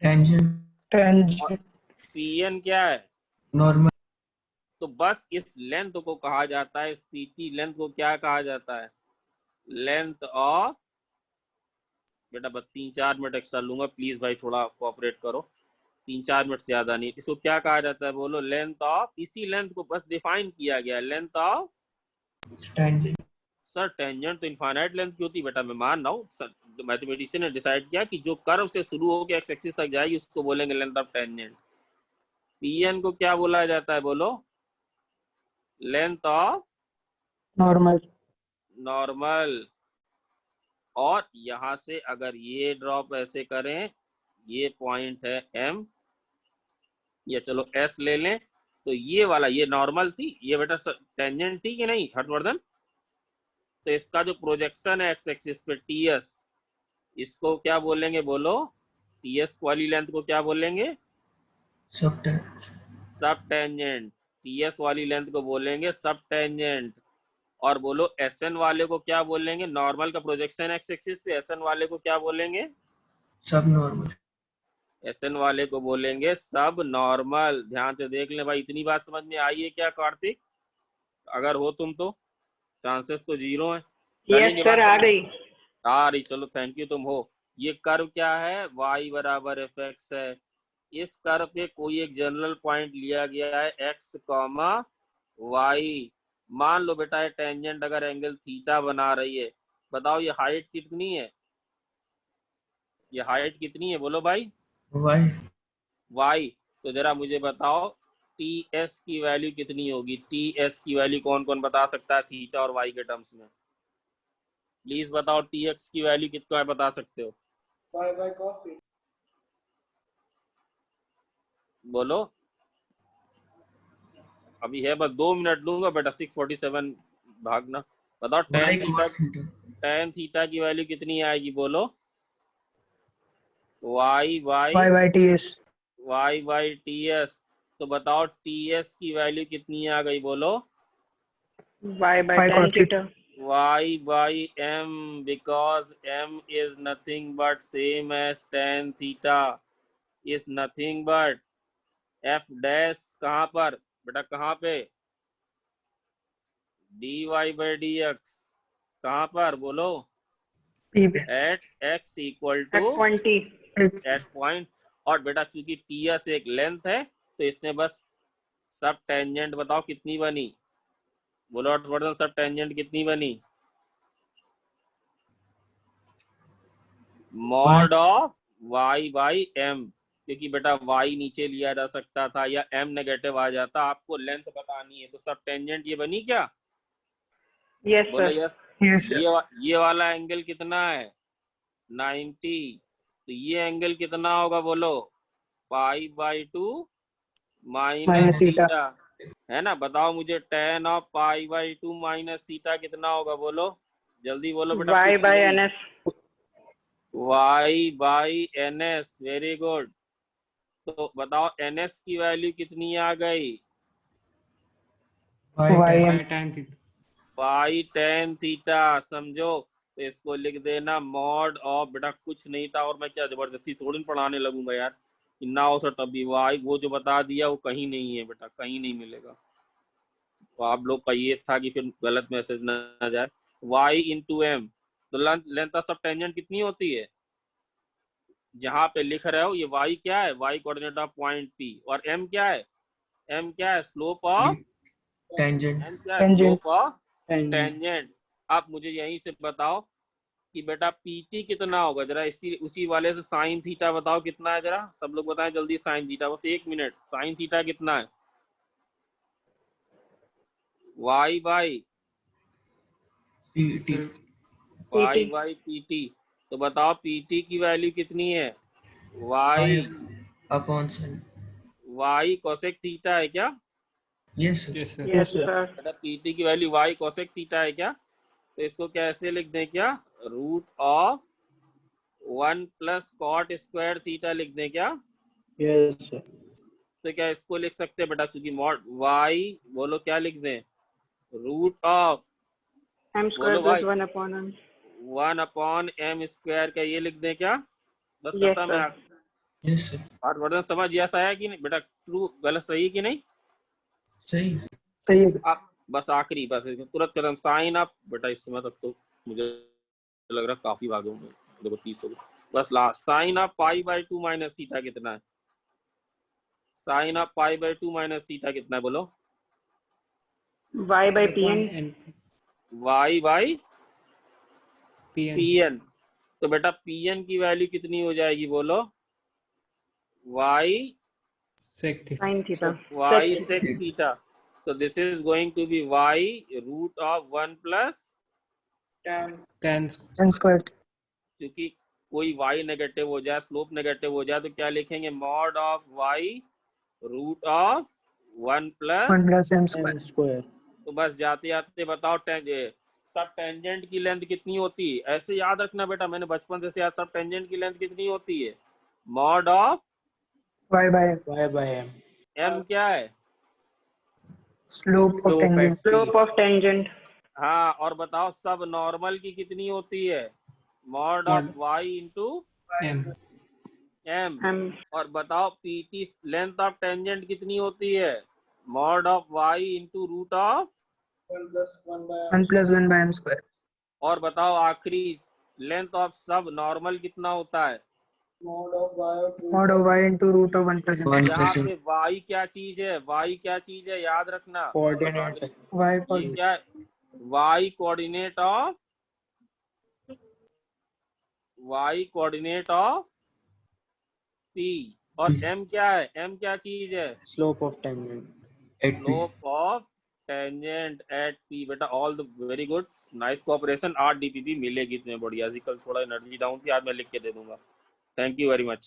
Tangent Tangent. पीएन क्या है? नॉर्मल तो बस इस लेंथ को कहा जाता है, इस पीटी लेंथ को क्या कहा जाता है? लेंथ ऑफ, बेटा बस 3-4 मिनट एक्स्ट्रा लूंगा प्लीज भाई, थोड़ा कोऑपरेट करो, 3-4 मिनट से ज्यादा नहीं। इसको क्या कहा जाता है बोलो? Length of. इसी लेंथ को बस डिफाइन किया गया, length of. Tangent sir tangent तो इनफाइनाइट लेंथ की होती है बेटा, मैं मान रहा हूँ। मैथमेटिशियन ने डिसाइड किया कि जो कर्व से शुरू होकर एक्स एक्सिस तक जाएगी उसको बोलेंगे लेंथ ऑफ टेंजेंट। पीएन को क्या बोला जाता है बोलो? Length of normal. नॉर्मल। और यहां से अगर ये ड्रॉप ऐसे करें, ये पॉइंट है एम, या चलो एस ले लें, तो ये वाला ये नॉर्मल थी, ये बेटा टेंजेंट थी कि नहीं हर्षवर्धन? तो इसका जो प्रोजेक्शन है एक्स एक्सिस पे टीएस, इसको क्या बोलेंगे बोलो? टीएस वाली लेंथ को क्या बोलेंगे? सब सब टेंजेंट। टीएस वाली लेंथ को बोलेंगे सब टेंजेंट। और बोलो एसएन वाले को क्या बोलेंगे? नॉर्मल का प्रोजेक्शन एक्स एक्सिस पे, एसएन वाले को क्या बोलेंगे? सब नॉर्मल एसएन वाले को बोलेंगे सब नॉर्मल। ध्यान से देख लें भाई, इतनी बात समझ में आई है क्या कार्तिक? अगर हो तुम तो, चांसेस तो 0 है। यस सर, आ गई। आ रही, चलो थैंक यू, तुम हो। ये कर्व क्या है? y बराबर एफ एक्स है। इस कर्व पे कोई एक जनरल पॉइंट लिया गया है x कॉमा y। मान लो बेटा ये टेंजेंट अगर एंगल थीटा बना रही है, बताओ ये हाइट कितनी है? ये हाइट कितनी है बोलो भाई? Y y। तो जरा मुझे बताओ टी एस की वैल्यू कितनी होगी? टी एस की वैल्यू कौन कौन बता सकता है थीटा और y के टर्म्स में? प्लीज बताओ टी एक्स की वैल्यू कितना है, बता सकते हो? बोलो, अभी है बस 2 मिनट लूंगा बेटा, 6:47 भागना। बताओ y tan theta, tan theta की वैल्यू कितनी आएगी बोलो? Y by y by ts। Y by t s. तो बताओ टी एस की वैल्यू कितनी आ गई बोलो? y by y tan cot theta। y by m, because m is nothing but same as tan theta, is nothing but f dash कहाँ पर बेटा? कहाँ पे? dy by dx कहाँ पर बोलो? p पे at x equal at to point t। At point. और बेटा चूंकि टीएस एक लेंथ है तो इसने बस सब टेंजेंट बताओ कितनी बनी? बोलो हर्षवर्धन, सब टेंजेंट कितनी बनी? Mod of y by m, क्योंकि बेटा y नीचे लिया जा सकता था या m नेगेटिव आ जाता, आपको लेंथ बतानी है, तो सब टेंजेंट ये बनी क्या? यस बोलो सर। यस। yes sir। ये वाला एंगल कितना है? 90। तो ये एंगल कितना होगा बोलो? पाई by 2 minus minus theta. Theta, है ना। बताओ मुझे ten of pi by 2 minus theta कितना होगा बोलो? जल्दी बोलो बेटा, y कुछ by नहीं। ns। y by n s, very good. तो बताओ एन एस की वैल्यू कितनी आ गई? Y y pi tan theta, समझो। तो इसको लिख देना मॉड ऑफ, बेटा कुछ नहीं था और मैं क्या जबरदस्ती थोड़ी पढ़ाने लगूंगा यार, ना हो सर तभी वाई वो जो बता दिया वो कहीं नहीं है बेटा, कहीं नहीं मिलेगा। तो आप लोग का ये था कि फिर गलत मैसेज ना जाए। y इंटू एम, तो लेंथ ऑफ सब टेंजेंट कितनी होती है? जहां पे लिख रहे हो ये y क्या है? y coordinate of point P, और m क्या है? m क्या है? Slope of, tangent. m क्या है? Tangent. Slope of tangent tangent. आप मुझे यहीं से बताओ कि बेटा PT कितना होगा, जरा इसी उसी वाले से साइन थीटा बताओ कितना है, जरा सब लोग बताएं जल्दी। साइन थीटा, बस 1 मिनट, साइन थीटा कितना है? y by t y by PT। तो बताओ PT की वैल्यू कितनी है? y upon sin. y cosec theta है क्या? Yes sir. Yes, Yes, sir. sir. बेटा PT की वैल्यू y कोसेक थीटा है क्या? तो इसको कैसे लिख दें क्या? Root of 1 plus cot square theta लिख दें क्या? Yes, sir. तो क्या इसको लिख सकते हैं बेटा, चूंकि मॉड y, बोलो क्या लिख दें? रूट ऑफ, M square बोलो plus भाई, 1 upon m. 1 upon m square का ये लिख दें क्या? बस Yes, करता मैं sir. Yes sir. और वर्धन समझ ऐसा है कि नहीं बेटा? ट्रू गलत सही कि नहीं? सही। सही है। आप बस आखिरी, बस तुरंत कदम साइन अप बेटा। इस समय तक तो मुझे लग रहा काफी भागे होंगे, देखो 30 हो गए। बस last sine of pi by 2 minus theta कितना है? Sine of pi by 2 minus theta कितना है बोलो? Y by Pn. y by PN. Pn। तो बेटा Pn की वैल्यू कितनी हो जाएगी बोलो? y Sec theta. Sin theta. y Sec sec theta। तो this is going to be y root of 1 plus, Tan square. N square. क्योंकि कोई y नेगेटिव हो जाए, स्लोप नेगेटिव हो जाए, तो क्या लिखेंगे? Mod of y root of 1 plus. 1 plus M square. N square. तो बस जाते जाते बताओ सब टेंजेंट की लेंथ कितनी होती है? ऐसे याद रखना बेटा, मैंने बचपन से याद, सब टेंजेंट की लेंथ कितनी होती है? Mod of Y by M. Y by M. m क्या है? Slope of Slope tangent. at P. slope of tangent. हाँ, और बताओ सब नॉर्मल की कितनी होती है? Mod of y into M. m। M. और बताओ PT लेंथ ऑफ टेंजेंट कितनी होती है? Mod of y into root of. 1 plus 1 by M square. और बताओ आखिरी, लेंथ ऑफ सब नॉर्मल कितना होता है? Mod of Y into root of 1 plus M. 1 यहाँ प्लस पे y क्या चीज है? y क्या चीज है याद रखना। Coordinate. Y ये coordinate. क्या है? y coordinate of, y coordinate of P। और m क्या है? m क्या चीज है? Slope of tangent. At P. Slope of tangent at P। बेटा all the very good, nice cooperation. 8 DPP मिलेगी तुम्हें, बढ़िया सी। कल थोड़ा एनर्जी डाउन थी, आज मैं लिख के दे दूंगा। Thank you very much.